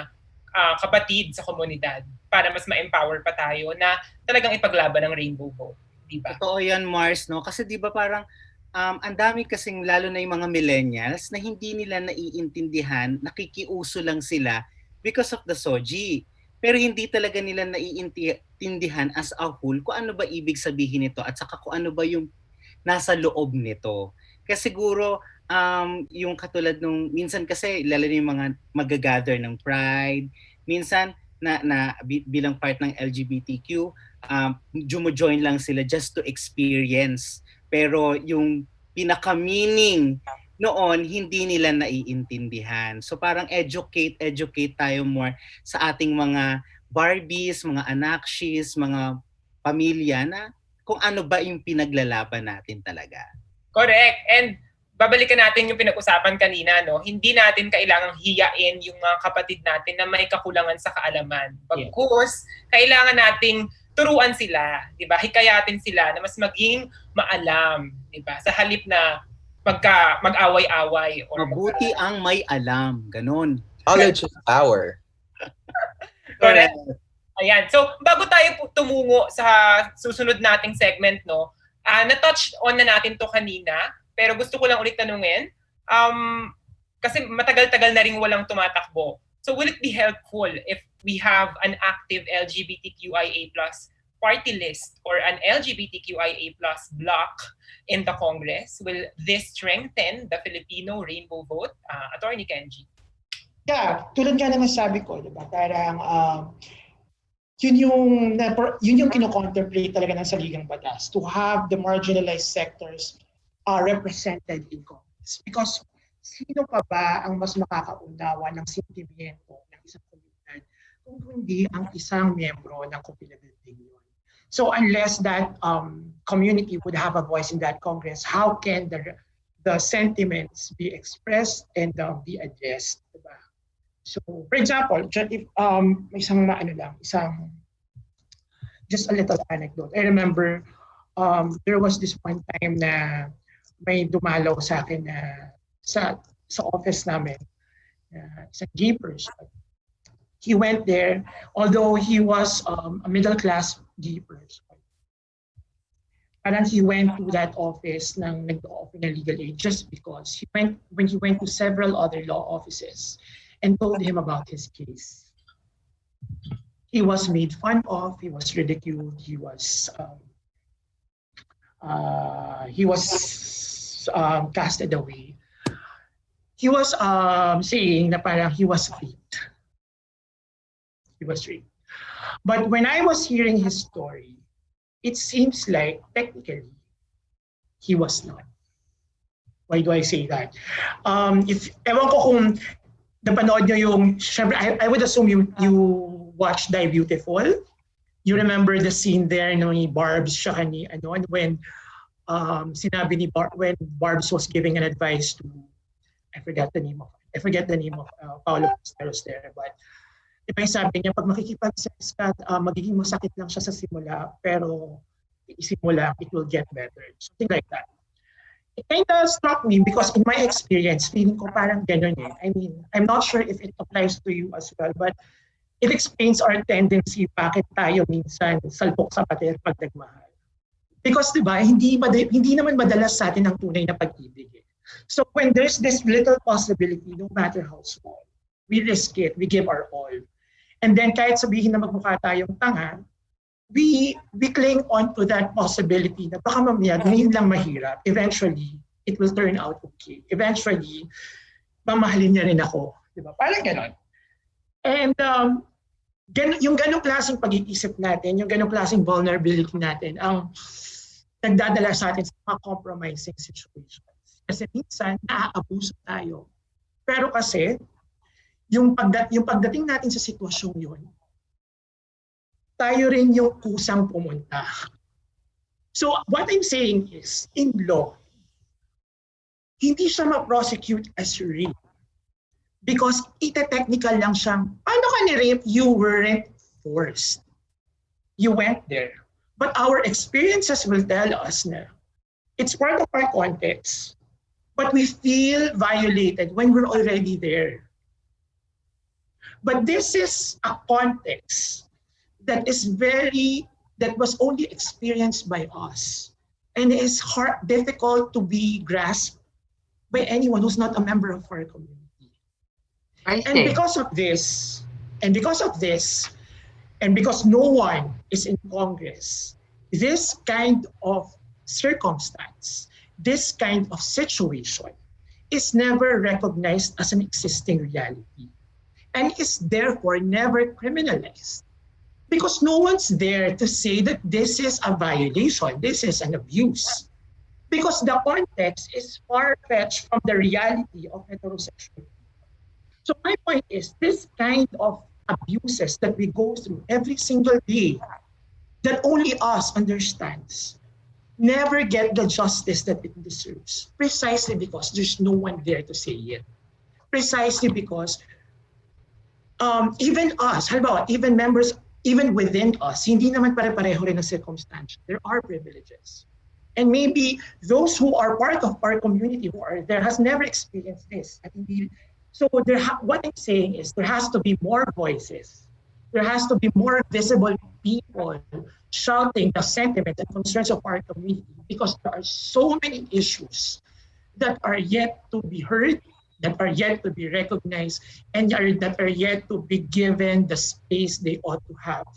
kapatid sa komunidad para mas ma-empower pa tayo na talagang ipaglaban ng rainbow vote, di ba? Totoo yan, Mars, no? Kasi di ba parang ang dami kasing, lalo na yung mga millennials, na hindi nila naiintindihan, nakikiuso lang sila because of the SOGI. Pero hindi talaga nila naiintindihan as a whole kung ano ba ibig sabihin nito at saka kung ano ba yung nasa loob nito. Kasi siguro yung katulad nung minsan kasi lalo na yung mga magagather ng Pride, minsan na bilang part ng LGBTQ, jumo-join lang sila just to experience. Pero yung pinaka-meaning noon, hindi nila naiintindihan. So parang educate tayo more sa ating mga Barbies, mga Anakshis, mga pamilya na kung ano ba yung pinaglalaban natin talaga. Correct. And babalikan natin yung pinag-usapan kanina, no? Hindi natin kailangang hiyain yung mga kapatid natin na may kakulangan sa kaalaman. Bagkus, kailangan nating turuan sila, 'di ba? Hikayatin sila na mas maging maalam, 'di ba? Sa halip na mag-away-away or mabuti ang may alam, ganun. Knowledge is power. Correct. Ayan. So, bago tayo tumungo sa susunod nating segment, no, na-touch on na natin to kanina, pero gusto ko lang ulit tanungin, kasi matagal-tagal na rin walang tumatakbo. So, will it be helpful if we have an active LGBTQIA+ party list or an LGBTQIA+ bloc in the Congress? Will this strengthen the Filipino rainbow vote? Attorney Kenjie. Yeah, tulad nga naman sabi ko, diba? Parang yun yung kino-contemplate talaga ng saligang batas, to have the marginalized sectors represented in Congress. Because sino pa ba ang mas makakaunawa ng sentimento ng isang komunidad kung hindi ang isang miyembro ng komunidad yun? So unless that community would have a voice in that Congress, how can the sentiments be expressed and be addressed? Diba? So, for example, if just a little anecdote. I remember there was this one time na may dumalaw sa akin sa office namin, isang gay person. He went there, although he was a middle-class gay person. Parang he went to that office ng nag-offer ng legal aid just because when he went to several other law offices and told him about his case. He was made fun of, he was ridiculed, he was casted away. He was saying na parang he was raped. He was raped. But when I was hearing his story, it seems like technically he was not. Why do I say that? Ewan ko kung napanood nyo yung, syempre, I would assume you watched Die Beautiful. You remember the scene there no, ni Barbs siya ni ano, when sinabi ni when Barbs was giving an advice to I forget the name of Paolo Posteros there, but diba yung sabi niya, pag makikipag-sex ka, magiging masakit lang siya sa simula, pero isimula, it will get better. Something like that. It kind of struck me because in my experience, feeling ko parang ganun eh. I mean, I'm not sure if it applies to you as well, but it explains our tendency bakit tayo minsan salpok sa pader pag nagmahal. Because diba, hindi naman madalas sa atin ang tunay na pag-ibig eh. So when there's this little possibility, no matter how small, we risk it, we give our all. And then kahit sabihin na magmukha tayong tanga, we cling on to that possibility na baka mamaya ngayon lang mahirap. Eventually, it will turn out okay. Eventually, mamahalin niya rin ako. Diba? Parang ganon. And yung ganong klaseng pag-iisip natin, yung ganong klaseng vulnerability natin, ang nagdadala sa atin sa mga compromising situations. Kasi minsan, naaabuso tayo. Pero kasi, yung pagdating natin sa sitwasyong yun, tayo rin yung kusang pumunta. So what I'm saying is, in law, hindi siya ma-prosecute as rape. Because ite-technical lang siyang, paano ka ni-rape? You weren't forced. You went there. But our experiences will tell us na it's part of our context. But we feel violated when we're already there. But this is a context that was only experienced by us and is difficult to be grasped by anyone who's not a member of our community. And because of this, and because no one is in Congress, this kind of circumstance, this kind of situation is never recognized as an existing reality and is therefore never criminalized. Because no one's there to say that this is a violation, this is an abuse. Because the context is far-fetched from the reality of heterosexuality. So my point is, this kind of abuses that we go through every single day, that only us understands, never get the justice that it deserves, precisely because there's no one there to say it. Precisely because even us, halimbawa, even members, even within us, hindi naman pare-pareho rin ang circumstance. There are privileges. And maybe those who are part of our community who are there has never experienced this. So what I'm saying is there has to be more voices. There has to be more visible people shouting the sentiments and concerns of our community because there are so many issues that are yet to be heard, that are yet to be recognized, and that are yet to be given the space they ought to have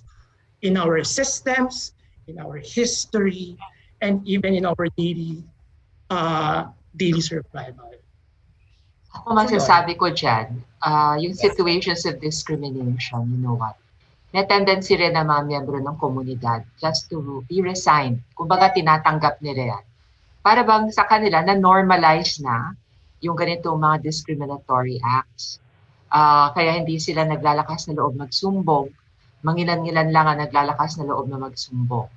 in our systems, in our history, and even in our daily survival. Ako masasabi ko dyan, yung situations of discrimination, you know what? May tendency rin na mga miyembro ng komunidad just to be resigned. Kumbaga tinatanggap nila yan. Para bang sa kanila na-normalize na yung ganitong mga discriminatory acts. Kaya hindi sila naglalakas na loob magsumbong. Mangilan-ngilan lang ang naglalakas na loob na magsumbong.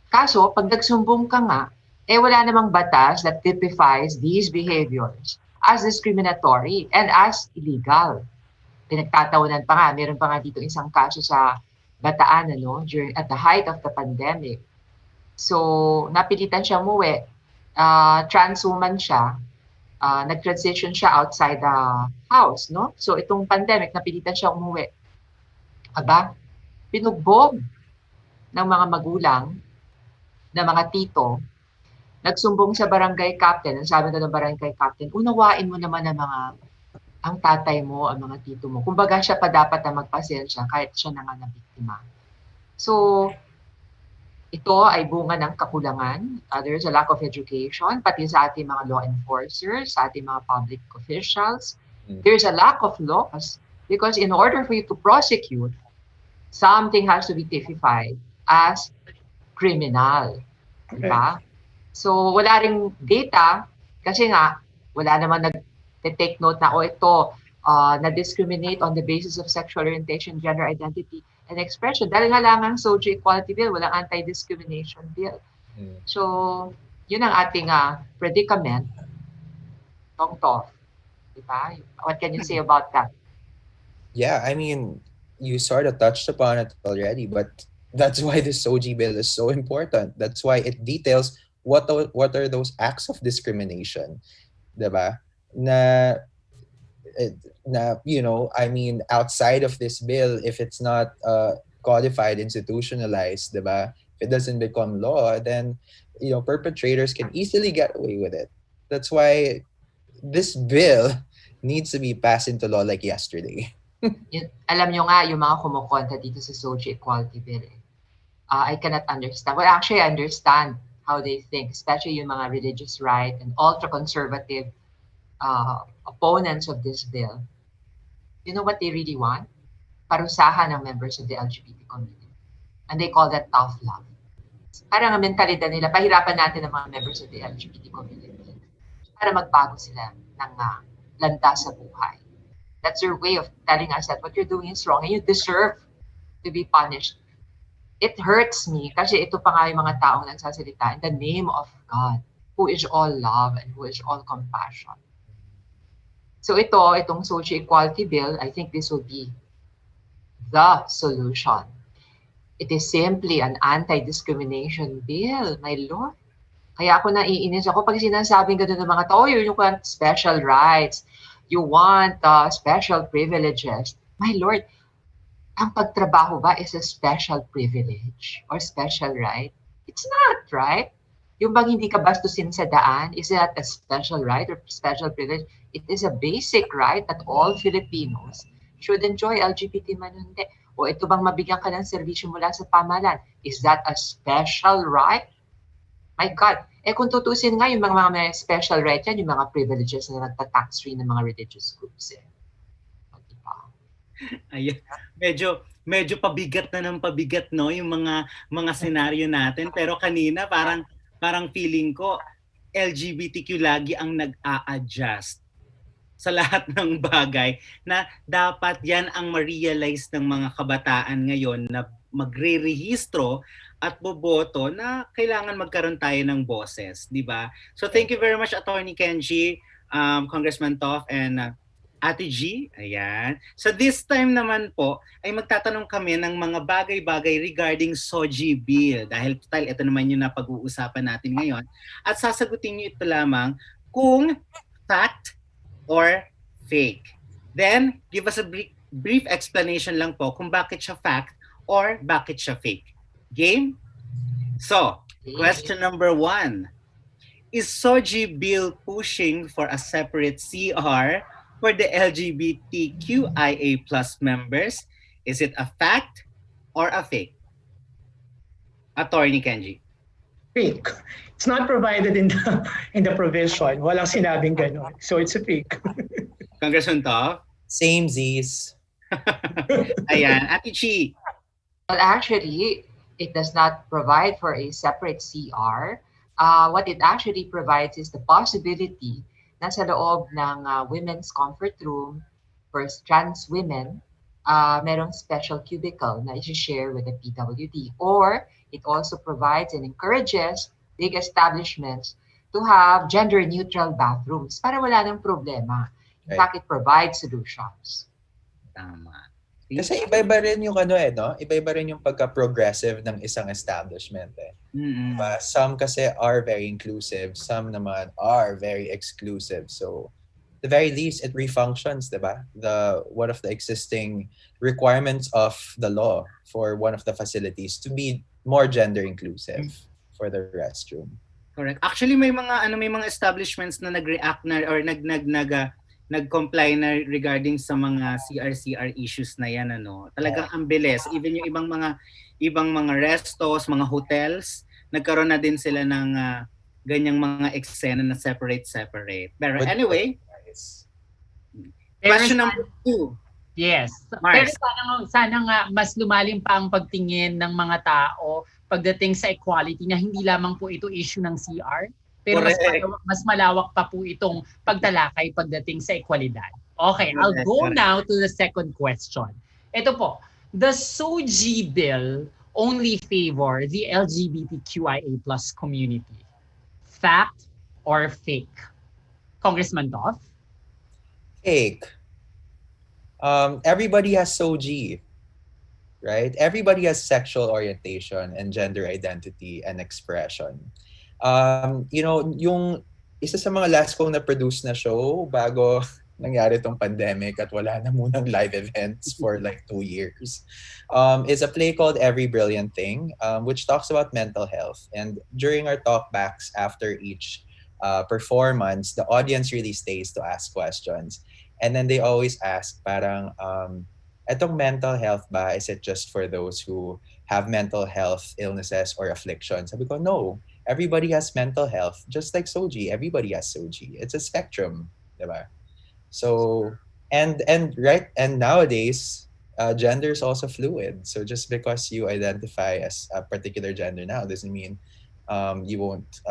Kaso, pag nagsumbong ka nga, wala namang batas that typifies these behaviors as discriminatory and as illegal. Pinagtatawanan pa nga, meron pa nga dito isang kaso sa Bataan at the height of the pandemic. So, napilitan siya umuwi. Trans woman siya. Nag-transition siya outside the house, no? So, itong pandemic, napilitan siya umuwi. Aba, pinugbog ng mga magulang, ng mga tito, nagsumbong sa barangay captain. Ang sabi ko ng barangay captain, unawain mo naman ang mga ang tatay mo, ang mga tito mo. Kumbaga siya pa dapat na magpasensya kahit siya na nga na biktima. So, ito ay bunga ng kakulangan. There's a lack of education, pati sa ating mga law enforcers, sa ating mga public officials. There's a lack of laws because in order for you to prosecute, something has to be typified as criminal. Diba? So, wala ring data kasi nga, wala naman nag-take note na, ito, na-discriminate on the basis of sexual orientation, gender identity, and expression. Dahil nga lang ang Social Equality Bill, walang anti-discrimination bill. So, yun ang ating predicament. Toff. Diba? What can you say about that? Yeah, I mean, you sort of touched upon it already, but that's why the SOGI bill is so important. That's why it details what are those acts of discrimination, diba? Na, I mean, outside of this bill, if it's not codified, institutionalized, diba? If it doesn't become law, then, perpetrators can easily get away with it. That's why this bill needs to be passed into law like yesterday. Alam nyo nga, yung mga kumukontra dito sa Social Equality Bill, I cannot understand. Well, actually, I understand how they think, especially yung mga religious right and ultra-conservative opponents of this bill. You know what they really want? Parusahan ng members of the LGBT community. And they call that tough love. Parang ang mentalidad nila, pahirapan natin ang mga members of the LGBT community para magbago sila ng landas sa buhay. That's their way of telling us that what you're doing is wrong and you deserve to be punished. It hurts me kasi ito pa nga yung mga taong nagsasalita in the name of God, who is all love and who is all compassion. So itong Social Equality Bill, I think this will be the solution. It is simply an anti-discrimination bill, my Lord. Kaya ako naiinis ako pag sinasabing gano'n ng mga tao, you want special rights, you want special privileges. My Lord, ang pagtrabaho ba is a special privilege or special right? It's not, right? Yung bang hindi ka bastusin sa daan, is that a special right or special privilege? It is a basic right that all Filipinos should enjoy, LGBT man hindi. O ito bang mabigyan ka ng serbisyo mula sa pamahalaan? Is that a special right? My God. Kung tutusin nga yung mga may special right yan, yung mga privileges na nagta-tax free ng mga religious groups. Ayun. Medyo pabigat na ng pabigat, no, yung mga senaryo natin, pero kanina parang feeling ko LGBTQ lagi ang nag-a-adjust sa lahat ng bagay na dapat yan ang ma-realize ng mga kabataan ngayon na magre-rehistro at boboto na kailangan magkaroon tayo ng boses, di ba? So thank you very much, Attorney Kenjie, Congressman Toff, and Ate G. Ayan. So this time naman po ay magtatanong kami ng mga bagay-bagay regarding SOGI Bill. Dahil total, ito naman yung napag-uusapan natin ngayon. At sasagutin niyo ito lamang kung fact or fake. Then, give us a brief explanation lang po kung bakit siya fact or bakit siya fake. Game? So, question number 1. Is SOGI Bill pushing for a separate CR for the LGBTQIA plus members? Is it a fact or a fake? Attorney Kenjie. Fake. It's not provided in the provision. Walang sinabing gano'n. So it's a fake. Congressman Toff? Same Z's. Ayan. Ate Chi? Well, actually, it does not provide for a separate CR. What it actually provides is the possibility na sa loob ng women's comfort room for trans women, merong special cubicle na i-share with the PWD. Or it also provides and encourages big establishments to have gender-neutral bathrooms para wala nang problema. In fact, it provides solutions. Tama. Kasi iba-iba rin yung no? Iba-iba rin yung pagka-progressive ng isang establishment eh. Mm-hmm. Some kasi are very inclusive, some naman are very exclusive. So, the very least, it refunctions, diba? One of the existing requirements of the law for one of the facilities to be more gender inclusive for the restroom. Correct. Actually, may mga establishments na nag-react na or nag-comply na regarding sa mga CR issues na yan, ano. Talagang ang bilis. Even yung ibang mga restos, mga hotels, nagkaroon na din sila ng ganyang mga eksena na separate. Pero anyway, question number 2. Yes. Mars. Pero sana nga mas lumalim pa ang pagtingin ng mga tao pagdating sa equality na hindi lamang po ito issue ng CR, pero mas malawak pa po itong pagtalakay pagdating sa ekwalidad. Okay, I'll go now to the second question. Ito po, the SOGI bill only favor the LGBTQIA+ community. Fact or fake? Congressman Toff? Fake. Everybody has SOGI, right? Everybody has sexual orientation and gender identity and expression. Yung isa sa mga last kong na-produce na show bago nangyari tong pandemic at wala na munang live events for like 2 years, is a play called Every Brilliant Thing, which talks about mental health. And during our talkbacks after each performance, the audience really stays to ask questions. And then they always ask parang, etong mental health ba, is it just for those who have mental health illnesses or afflictions? Sabi ko, no. Everybody has mental health. Just like SOGI, everybody has SOGI. It's a spectrum, diba? So, and nowadays, gender is also fluid. So just because you identify as a particular gender now doesn't mean you won't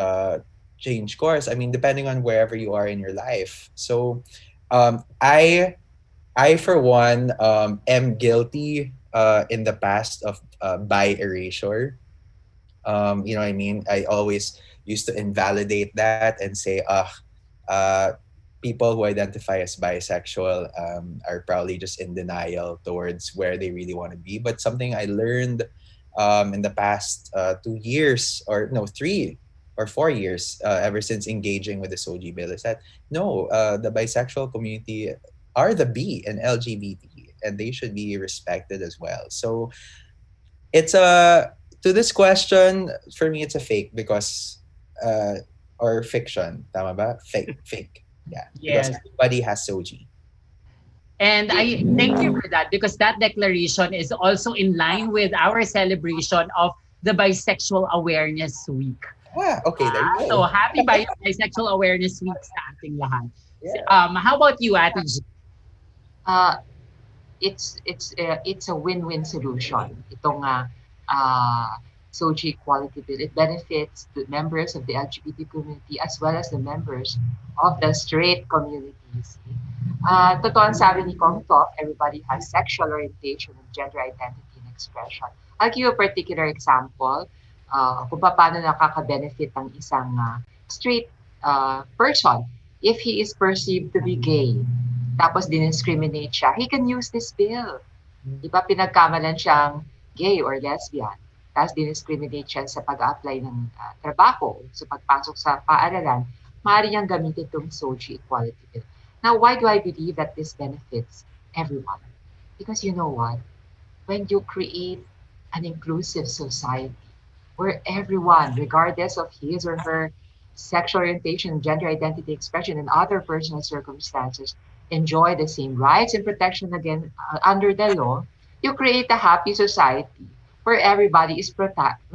change course. I mean, depending on wherever you are in your life. So, I for one am guilty in the past of bi erasure. You know what I mean? I always used to invalidate that and say, people who identify as bisexual are probably just in denial towards where they really want to be. But something I learned in the past 2 years, or no, 3 or 4 years, ever since engaging with the SOGI bill, is that no, the bisexual community are the B in LGBT, and they should be respected as well. So it's to this question, for me, it's a fake because, or fiction, tama ba? Fake. Yeah, yes. Because everybody has SOGI. And I thank you for that, because that declaration is also in line with our celebration of the Bisexual Awareness Week. Okay, there you So go. happy Bisexual Awareness Week sa ating lahat. Yeah. How about you, Ate G? It's a win-win solution. Itong SOGI Equality Bill, it benefits the members of the LGBT community as well as the members of the straight communities. Totoo ang sabi ni Kong Toff, everybody has sexual orientation and gender identity and expression. I'll give you a particular example kung paano nakaka-benefit ang isang straight person if he is perceived to be gay, tapos din-discriminate siya, he can use this bill. Diba pinagkamalan siyang gay or lesbian, tapos din-discriminate siya sa pag-apply ng trabaho, sa pagpasok sa paaralan, maaari niyang gamitin itong SOGI Equality Bill. Now, why do I believe that this benefits everyone? Because you know what? When you create an inclusive society where everyone, regardless of his or her sexual orientation, gender identity, expression, and other personal circumstances, enjoy the same rights and protection again under the law, you create a happy society where everybody is productive.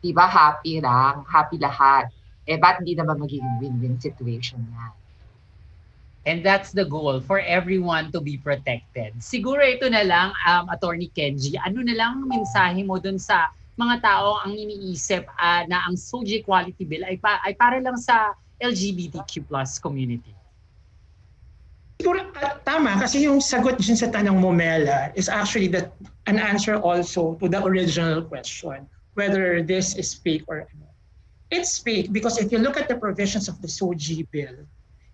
Diba? Happy lang, happy lahat. Ba't hindi naman magiging win-win situation yan? And that's the goal, for everyone to be protected. Siguro ito na lang, Attorney Kenjie, ano na lang mensahe mo dun sa mga tao ang iniisip na ang SOGI Equality Bill ay para lang sa LGBTQ+ community? Siguro tama, kasi yung sagot dyan sa tanong mo, Mela, is actually an answer also to the original question, whether this is fake or not. It's fake because if you look at the provisions of the SOGI bill,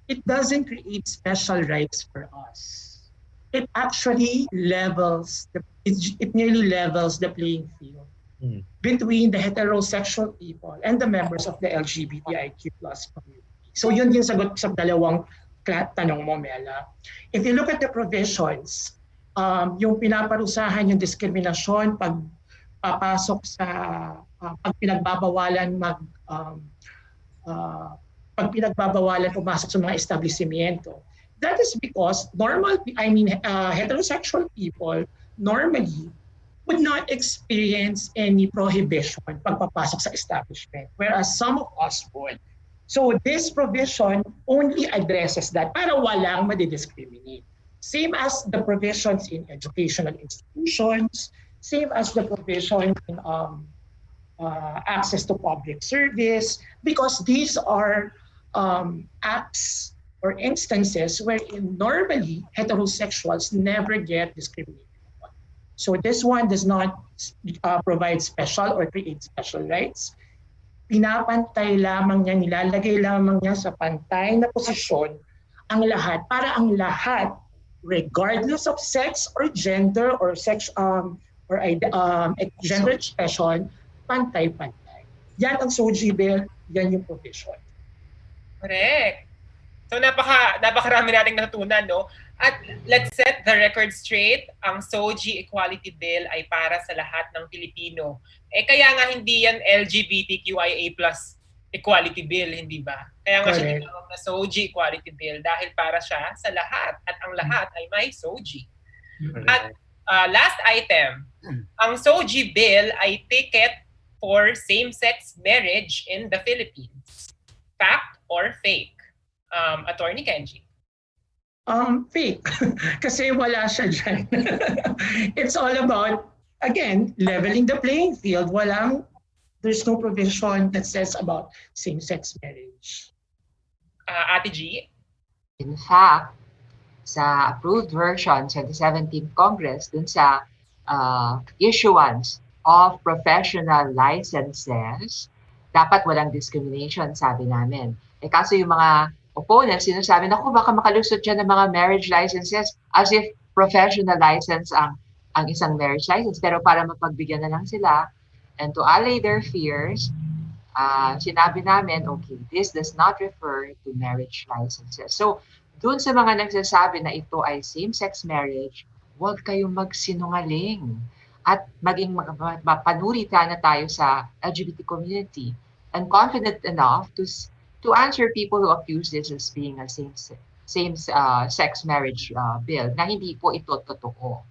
it doesn't create special rights for us. It actually nearly levels the playing field between the heterosexual people and the members of the LGBTIQ+ community. So yun yung sagot sa dalawang tanong mo, Mela. If you look at the provisions, yung pinaparusahan yung diskriminasyon pag papasok sa pag pinagbabawalan pag pinagbabawalan pumasok sa mga establishmento. That is because heterosexual people normally would not experience any prohibition pagpapasok sa establishment, whereas some of us would. So this provision only addresses that para walang madidiscriminate. Same as the provisions in educational institutions, same as the provision in access to public service, because these are acts or instances wherein normally heterosexuals never get discriminated upon. So this one does not provide special or create special rights. Pinapantay lamang niya, nilalagay lamang niya sa pantay na posisyon ang lahat para ang lahat, regardless of sex or gender or gender expression, pantay-pantay. Yan ang SOGI bill, yan yung provision. Correct. So napakarami nating natutunan, no? At let's set the record straight, ang SOGI Equality Bill ay para sa lahat ng Pilipino. Kaya nga hindi yan LGBTQIA+ Equality Bill, hindi ba? Kaya nga siya tinawag na SOGI Equality Bill dahil para siya sa lahat at ang lahat ay may SOGI. At last item, ang SOGI Bill ay ticket for same-sex marriage in the Philippines. Fact or fake? Attorney Kenjie. Fake. Kasi wala siya dyan. It's all about, again, leveling the playing field. There's no provision that says about same-sex marriage. Ate G? In fact, sa approved version sa the 17th Congress, dun sa issuance of professional licenses, dapat walang discrimination, sabi namin. Kaso yung mga opponents, sinasabi, naku, baka makalusot dyan ng mga marriage licenses as if professional license ang isang marriage license. Pero para mapagbigyan na lang sila and to allay their fears, sinabi namin, okay, this does not refer to marriage licenses. So, dun sa mga nagsasabi na ito ay same-sex marriage, huwag kayong magsinungaling at maging mapanurita na tayo sa LGBT community and confident enough to answer people who accuse this as being a same-sex marriage bill na hindi po ito totoo.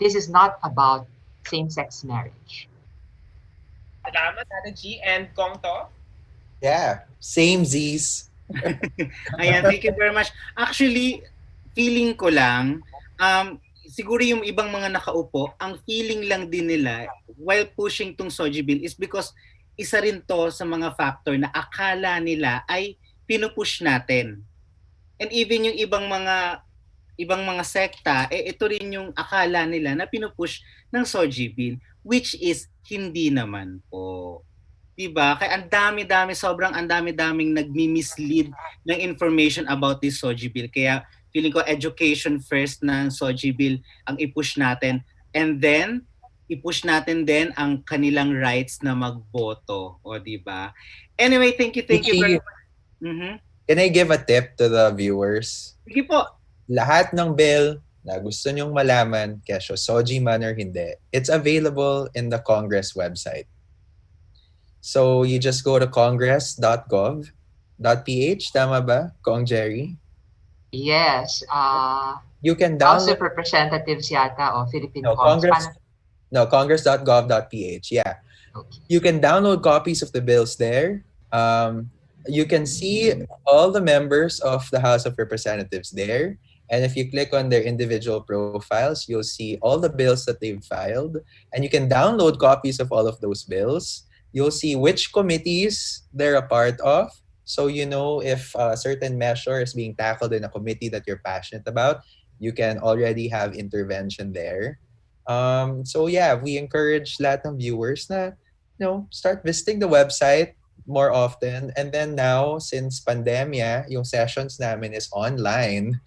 This is not about same-sex marriage. Salamat, Ate G. And Kong Toff? Yeah, same Z's. Ayan, thank you very much. Actually, feeling ko lang, siguro yung ibang mga nakaupo, ang feeling lang din nila while pushing tong SOGI bill is because isa rin to sa mga factor na akala nila ay pinupush natin. And even yung ibang mga sekta, ito rin yung akala nila na pinupush ng SOGI bill, which is hindi naman po. Diba? Kaya sobrang ang dami-daming nagmi-mislead ng information about this SOGI bill. Kaya feeling ko education first ng SOGI bill ang i-push natin. And then, i-push natin din ang kanilang rights na magboto. O, diba? Anyway, thank you very much. Mm-hmm. Can I give a tip to the viewers? Sige po. Lahat ng bill na gusto nyong malaman, kesyo SOGI man or hindi, it's available in the Congress website. So you just go to congress.gov.ph, tama ba, Kong Jerry? Yes. You can House download... of Representatives yata o Philippine Congress.gov.ph, yeah. Okay. You can download copies of the bills there. You can see all the members of the House of Representatives there. And if you click on their individual profiles, you'll see all the bills that they've filed. And you can download copies of all of those bills. You'll see which committees they're a part of. So you know if a certain measure is being tackled in a committee that you're passionate about, you can already have intervention there. So yeah, we encourage lahat ng viewers na, start visiting the website more often. And then now, since pandemia, yung sessions namin is online,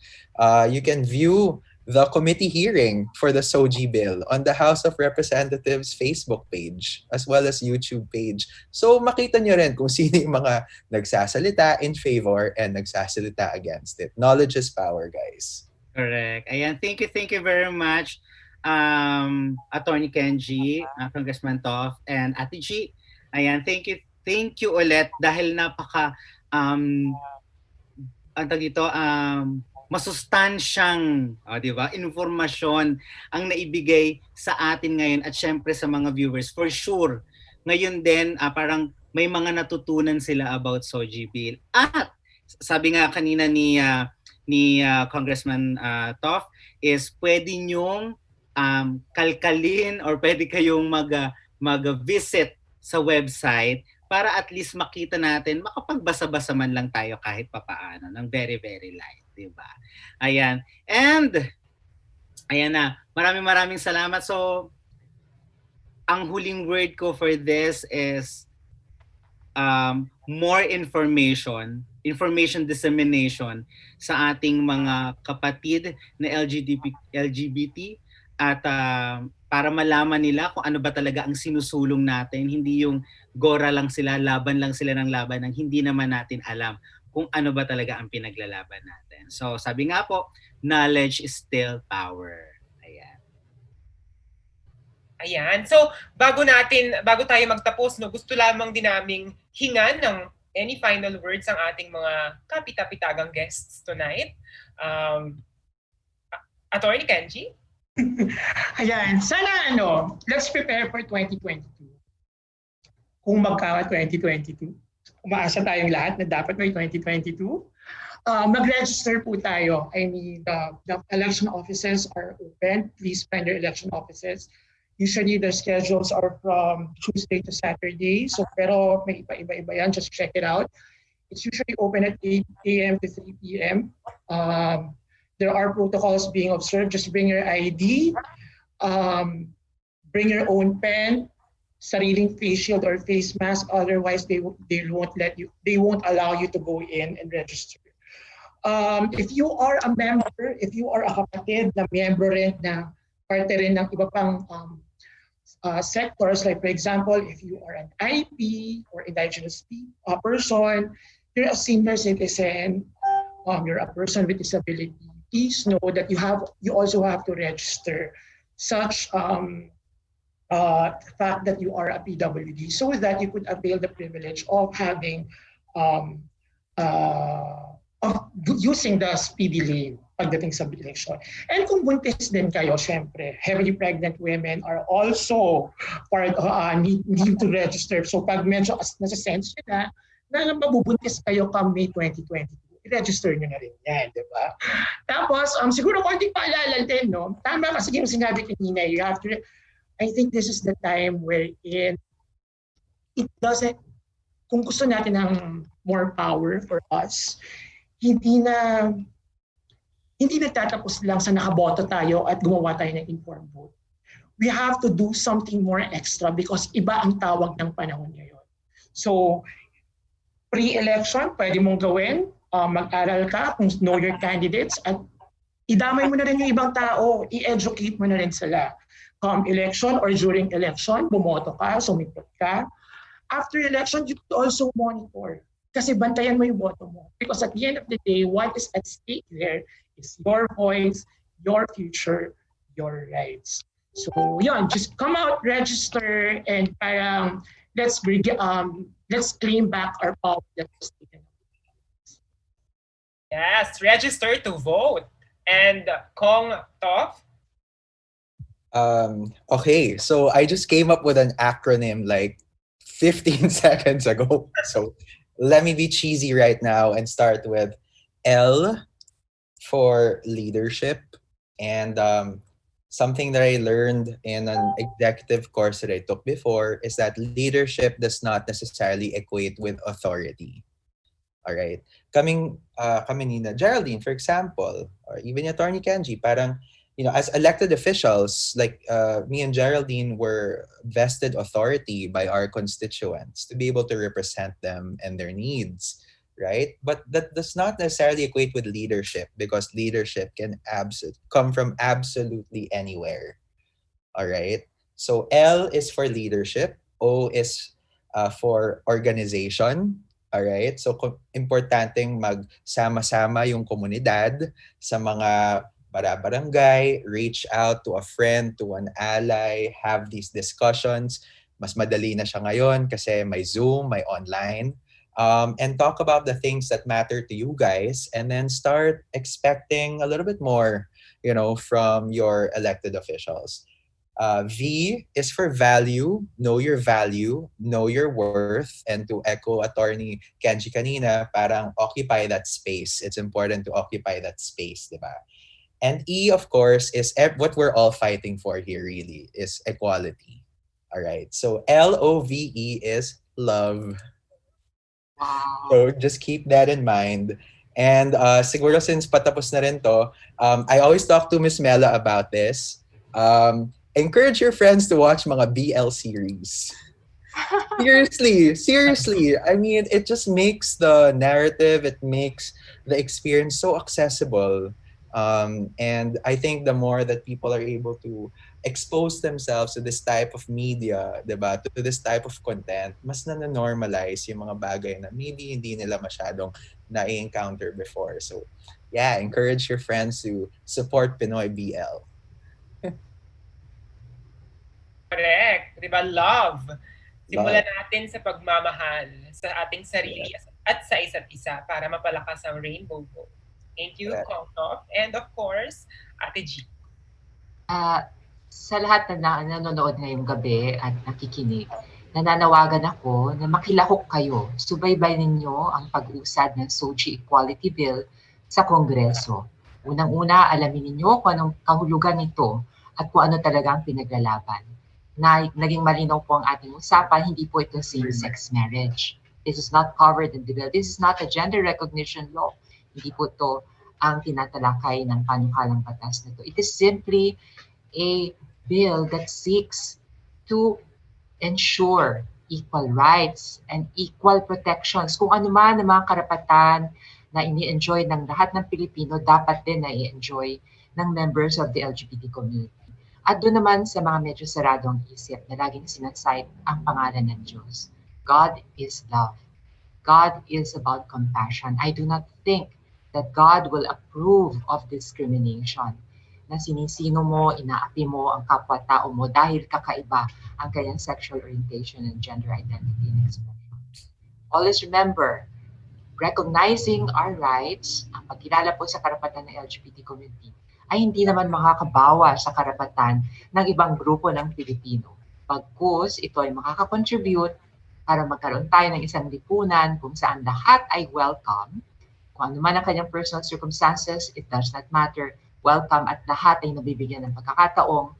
you can view the committee hearing for the SOGI bill on the House of Representatives Facebook page as well as YouTube page. So makita nyo rin kung sino yung mga nagsasalita in favor and nagsasalita against it. Knowledge is power, guys. Correct. Ayan, thank you very much, Attorney Kenjie, Congressman Toff, and Ate G. Ayan, thank you ulit dahil napaka ang tawag dito, masustansyang, di ba, informasyon ang naibigay sa atin ngayon at syempre sa mga viewers. For sure, ngayon din, parang may mga natutunan sila about Soji Bill. At sabi nga kanina ni Congressman Toff, is pwede nyong kalkalin or pwede kayong mag-visit sa website para at least makita natin, makapagbasa-basa man lang tayo kahit papaano ng very, very light, di ba? Ayan. And, ayan na. Maraming salamat. So, ang huling word ko for this is more information dissemination sa ating mga kapatid na LGBT at para malaman nila kung ano ba talaga ang sinusulong natin. Hindi yung gora lang sila, laban lang sila ng laban ng hindi naman natin alam kung ano ba talaga ang pinaglalaban natin. So sabi nga po, knowledge is still power. Ayan. So, bago tayo magtapos, no, gusto lamang din naming hingan ng any final words ang ating mga kapita-pitagang guests tonight. Attorney Kenjie? Ayan. Sana let's prepare for 2022. Kung magka-2022. Umaasa tayong lahat na dapat may 2022. Mag-register po tayo. I mean, the election offices are open. Please find your election offices. Usually the schedules are from Tuesday to Saturday. So pero may iba-iba yan. Just check it out. It's usually open at 8 a.m. to 3 p.m. There are protocols being observed. Just bring your ID. Bring your own pen, sariling face shield or face mask. Otherwise, they won't allow you to go in and register. If you are a member, if you are a kapatid na miyembro rin na parte rin ng iba pang sectors, like for example, if you are an IP or indigenous person, you're a senior citizen, you're a person with disability, please know that you also have to register such fact that you are a PWD so that you could avail the privilege of having of using the speedy lane pagdating sa election. And kung buntis din kayo, syempre, heavily pregnant women are also need to register. So pag medyo nasa-sense nyo na mabubuntis kayo come May 2022, i-register nyo na rin yan, di ba? Tapos, siguro konting paalala din, no? Tama kasi yung sinabi kanina, I think this is the time wherein it doesn't, kung gusto natin ng more power for us, hindi nagtatapos lang sa nakaboto tayo at gumawa tayo ng informed vote. We have to do something more extra because iba ang tawag ng panahon ngayon. So, pre-election, pwede mong gawin, mag-aral ka kung know your candidates at idamay mo na rin yung ibang tao, i-educate mo na rin sila. Come election or during election, bumoto ka, sumipot ka. After election, you could also monitor. Kasi bantayan mo yung boto mo. Because at the end of the day, what is at stake there is your voice, your future, your rights. So yun, just come out, register, and parang let's claim back our power that was taken. Yes, register to vote. And Kong Toff? Okay, so I just came up with an acronym like 15 seconds ago. So let me be cheesy right now and start with L for leadership. And something that I learned in an executive course that I took before is that leadership does not necessarily equate with authority. All right. Kami ni Geraldine, for example, or even Attorney Kenjie, parang, as elected officials, like me and Geraldine were vested authority by our constituents to be able to represent them and their needs, right? But that does not necessarily equate with leadership because leadership can come from absolutely anywhere, all right? So L is for leadership, O is for organization, all right? So importanteng magsama-sama yung komunidad sa mga barangay, reach out to a friend, to an ally, have these discussions. Mas madali na siya ngayon kasi may Zoom, may online. and talk about the things that matter to you guys, and then start expecting a little bit more, from your elected officials. V is for value, know your value, know your worth, and to echo Attorney Kenjie kanina, parang occupy that space. It's important to occupy that space, di ba? And E, of course, is what we're all fighting for here, really, is equality. All right. So LOVE is love. Wow. So just keep that in mind. And siguro since patapos na rin to, I always talk to Miss Mela about this. Encourage your friends to watch mga BL series. Seriously. I mean, it just makes the narrative, it makes the experience so accessible. And I think the more that people are able to expose themselves to this type of media, diba, to this type of content, mas na-normalize yung mga bagay na maybe hindi nila masyadong na-encounter before. So, yeah, encourage your friends to support Pinoy BL. Correct. Di ba? Love. Simulan natin sa pagmamahal sa ating sarili at sa isa't isa para mapalakas ang rainbow vote. Thank you, Toff. And of course, Ate G. Sa lahat na nanonood ngayong gabi at nakikinig, nananawagan ako na makilahok kayo. Subaybay ninyo ang pag-usad ng SOGI Equality Bill sa Kongreso. Unang-una, alamin ninyo kung anong kahulugan nito at kung ano talaga ang pinaglalaban. Naging malinaw po ang ating usapan, hindi po ito same-sex marriage. This is not covered in the bill. This is not a gender recognition law. Hindi po ito ang tinatalakay ng panukalang batas na ito. It is simply a bill that seeks to ensure equal rights and equal protections. Kung ano man ang mga karapatan na ini-enjoy ng lahat ng Pilipino, dapat din na i-enjoy ng members of the LGBT community. At doon naman sa mga medyo saradong isip na laging sinasite ang pangalan ng Diyos. God is love. God is about compassion. I do not think that God will approve of discrimination. Na sinisino mo, inaapi mo ang kapwa-tao mo dahil kakaiba ang kanyang sexual orientation and gender identity and expression. Always remember, recognizing our rights, ang pagkilala po sa karapatan ng LGBT community, ay hindi naman makakabawa sa karapatan ng ibang grupo ng Pilipino. Bagkus, ito ay makakakontribute para magkaroon tayo ng isang lipunan kung saan lahat ay welcome. Kung ano man ang kanyang personal circumstances, it does not matter. Welcome at lahat ay nabibigyan ng pagkakataong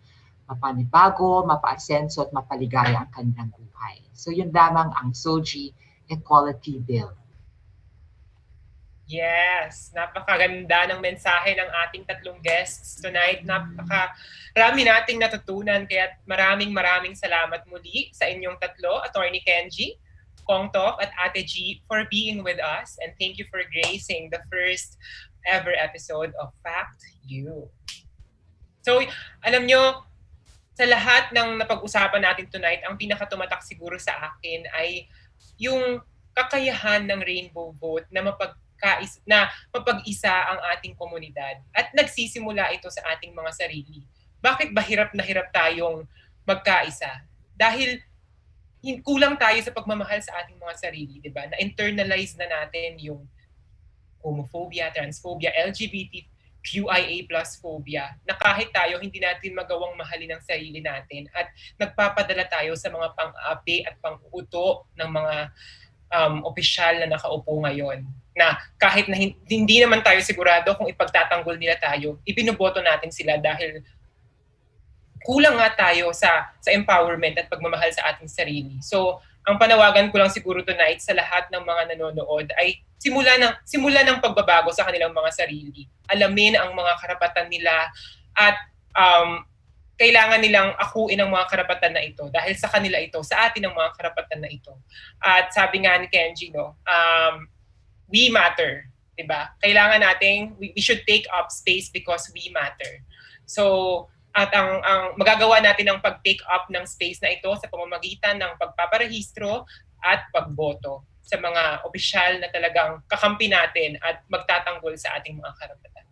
mapanibago, mapaasenso at mapaligaya ang kanilang buhay. So yun lamang ang SOGI Equality Bill. Yes, napakaganda ng mensahe ng ating tatlong guests tonight. Napakarami nating natutunan, kaya maraming salamat muli sa inyong tatlo, Attorney Kenjie, Kong Toff at Ate G, for being with us, and thank you for gracing the first ever episode of Fact You. So, alam nyo, sa lahat ng napag-usapan natin tonight, ang pinakatumatak siguro sa akin ay yung kakayahan ng rainbow vote na mapag-isa ang ating komunidad. At nagsisimula ito sa ating mga sarili. Bakit ba hirap na hirap tayong magkaisa? Dahil kulang tayo sa pagmamahal sa ating mga sarili, di ba? Na-internalize na natin yung homophobia, transphobia, LGBTQIA+ phobia, na kahit tayo hindi natin magawang mahalin ang sarili natin at nagpapadala tayo sa mga pang-api at pang-uto ng mga opisyal na nakaupo ngayon. Na kahit na hindi naman tayo sigurado kung ipagtatanggol nila tayo, ibinuboto natin sila dahil kulang nga tayo sa empowerment at pagmamahal sa ating sarili. So, ang panawagan ko lang siguro tonight sa lahat ng mga nanonood ay simula ng pagbabago sa kanilang mga sarili. Alamin ang mga karapatan nila at kailangan nilang akuin ang mga karapatan na ito dahil sa kanila ito, sa atin ang mga karapatan na ito. At sabi nga ni Kenjie, we matter, 'di ba? Kailangan nating we should take up space because we matter. So, at ang magagawa natin ang pag-take up ng space na ito sa pamamagitan ng pagpaparehistro at pagboto sa mga opisyal na talagang kakampi natin at magtatanggol sa ating mga karapatan.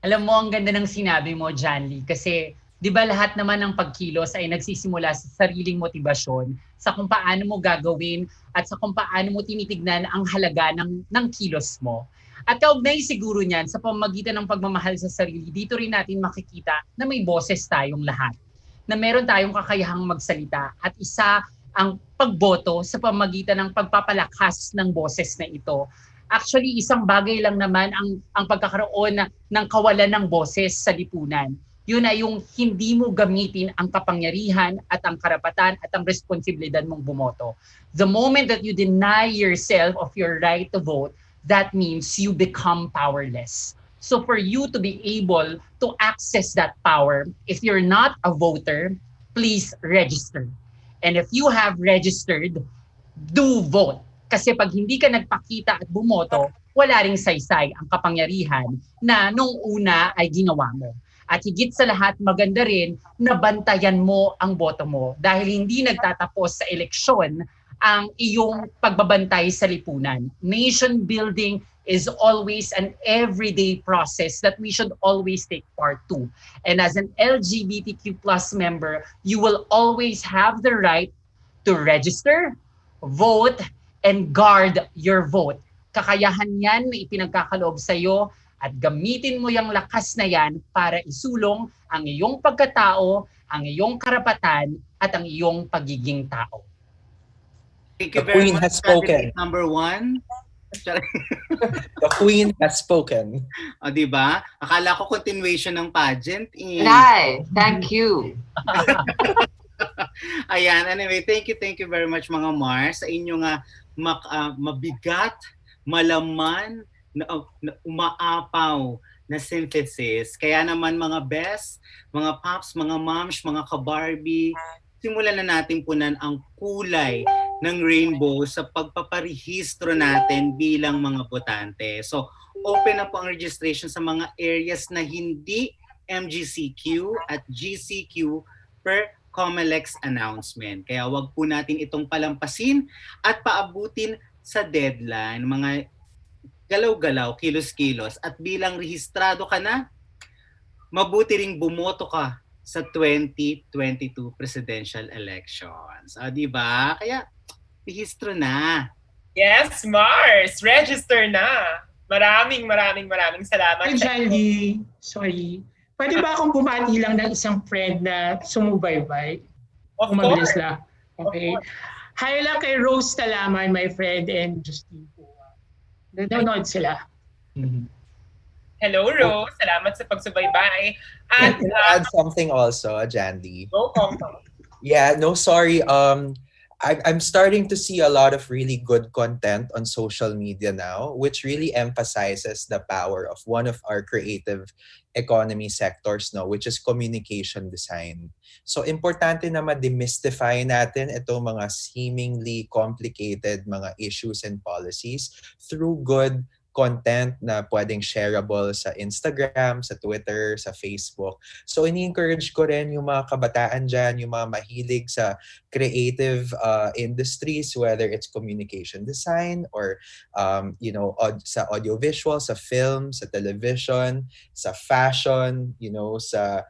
Alam mo, ang ganda ng sinabi mo, Janlee, kasi Di ba lahat naman ng pagkilos ay nagsisimula sa sariling motibasyon, sa kung paano mo gagawin at sa kung paano mo tinitignan ang halaga ng kilos mo. At kaugnay siguro niyan sa pamamagitan ng pagmamahal sa sarili, dito rin natin makikita na may boses tayong lahat. Na meron tayong kakayahang magsalita at isa ang pagboto sa pamamagitan ng pagpapalakas ng boses na ito. Actually, isang bagay lang naman ang pagkakaroon ng kawalan ng boses sa lipunan. Yun ay yung hindi mo gamitin ang kapangyarihan at ang karapatan at ang responsibilidad mong bumoto. The moment that you deny yourself of your right to vote, that means you become powerless. So for you to be able to access that power, if you're not a voter, please register. And if you have registered, do vote. Kasi pag hindi ka nagpakita at bumoto, wala ring saysay ang kapangyarihan na nung una ay ginawa mo. At higit sa lahat, maganda rin na bantayan mo ang boto mo dahil hindi nagtatapos sa eleksyon ang iyong pagbabantay sa lipunan. Nation building is always an everyday process that we should always take part to. And as an LGBTQ plus member, you will always have the right to register, vote, and guard your vote. Kakayahan yan na ipinagkakaloob sa iyo at gamitin mo yung lakas na yan para isulong ang iyong pagkatao, ang iyong karapatan, at ang iyong pagiging tao. Thank you The very Queen much, has spoken. candidate number 1. The Queen has spoken. O, diba? Akala ko continuation ng pageant. Nay, thank you. Ayan, anyway, thank you very much mga Mars sa inyong mabigat, malaman, na umaapaw na synthesis. Kaya naman mga best, mga pops, mga moms, mga ka-Barbie, simulan na natin punan ang kulay ng rainbow sa pagpaparehistro natin bilang mga botante. So, open na po ang registration sa mga areas na hindi MGCQ at GCQ per COMELEC's announcement. Kaya wag po natin itong palampasin at paabutin sa deadline. Mga galaw-galaw, kilos-kilos. At bilang rehistrado ka na, mabuti ring bumoto ka sa 2022 presidential elections. Di ba? Kaya, rehistro na. Yes, Mars! Register na! Maraming salamat. Hey, Janlee, sorry. Pwede ba akong bumati lang ng isang friend na sumubaybay? Of Kung mabilis course. lang. Okay. Hi lang kay Rose Talaman, my friend, and Justine po. Nanonood sila. Hello, Rose. Salamat sa pagsubaybay. Can At I add something also, Janlee? go, Kong. Yeah, no, sorry. I'm starting to see a lot of really good content on social media now, which really emphasizes the power of one of our creative economy sectors, no, which is communication design. So, importante na ma-demystify natin itong mga seemingly complicated mga issues and policies through good content na pwedeng shareable sa Instagram, sa Twitter, sa Facebook. So, ini-encourage ko rin yung mga kabataan dyan, yung mga mahilig sa creative industries, whether it's communication design or, sa audiovisual, sa film, sa television, sa fashion, sa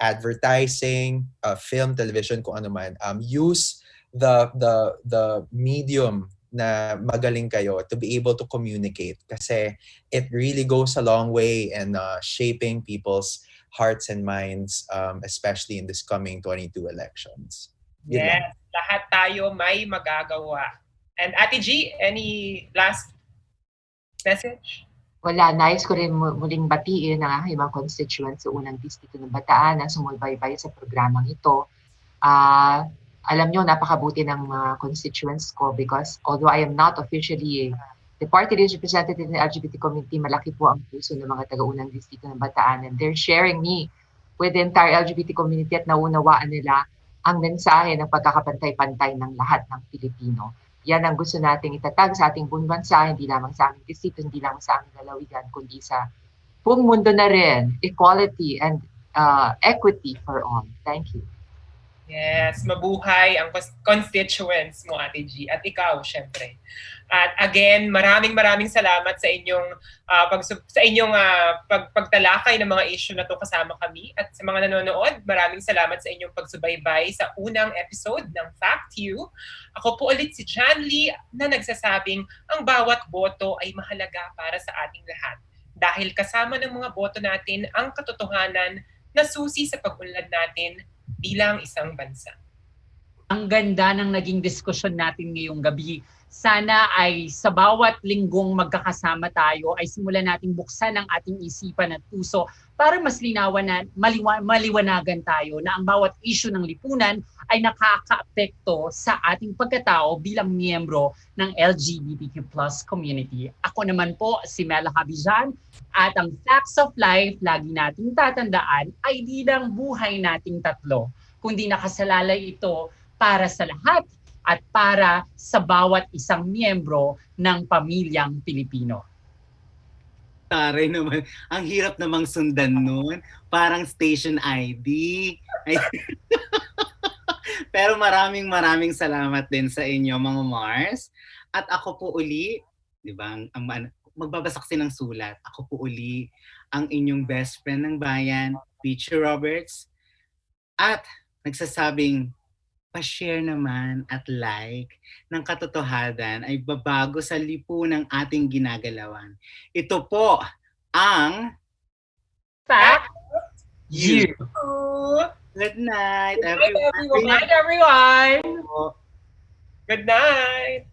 advertising, film, television, kung ano man. Use the medium na magaling kayo to be able to communicate kasi it really goes a long way in shaping people's hearts and minds, especially in this coming 22 elections. Yes, lahat tayo may magagawa. And Ate G, any last message? Wala, nais ko rin muling batiin ang aking mga constituents sa unang distrito ng Bataan na sumubaybay sa programang ito. Alam nyo, napakabuti ng mga constituents ko because although I am not officially the party list representative in the LGBT community, malaki po ang puso ng mga taga-unang distrito ng Bataan and they're sharing me with the entire LGBT community at naunawaan nila ang mensahe ng pagkakapantay-pantay ng lahat ng Pilipino. Yan ang gusto nating itatag sa ating buong bansa, hindi lamang sa aming distrito, hindi lamang sa aming lalawigan, kundi sa buong mundo na rin, equality and equity for all. Thank you. Yes, mabuhay ang constituents mo, Ate G. At ikaw, syempre. At again, maraming salamat sa inyong pagtalakay ng mga issue na to kasama kami. At sa mga nanonood, maraming salamat sa inyong pagsubaybay sa unang episode ng Fact You. Ako po ulit si Janlee na nagsasabing ang bawat boto ay mahalaga para sa ating lahat. Dahil kasama ng mga boto natin ang katotohanan na susi sa pag-unlad natin bilang isang bansa. Ang ganda ng naging diskusyon natin ngayong gabi. Sana ay sa bawat linggong magkakasama tayo ay simulan nating buksan ang ating isipan at puso para mas maliwanagan tayo na ang bawat issue ng lipunan ay nakakaapekto sa ating pagkatao bilang miyembro ng LGBTQ+ community. Ako naman po si Mela Habijan at ang facts of life lagi nating tatandaan ay di lang buhay nating tatlo, kundi nakasalalay ito para sa lahat at para sa bawat isang miyembro ng pamilyang Pilipino. Taray naman, ang hirap namang sundan nun. Parang station ID. Pero maraming salamat din sa inyo mga Mars. At ako po uli, di ba, magbabasa kasi ng sulat. Ako po uli ang inyong best friend ng bayan, Peachy Roberts. At nagsasabing, pa-share naman at like ng katotohanan ay babago sa lipunang ating ginagalawan. Ito po ang Fact You. Good night, Good night, everyone. Good night, everyone. Good night.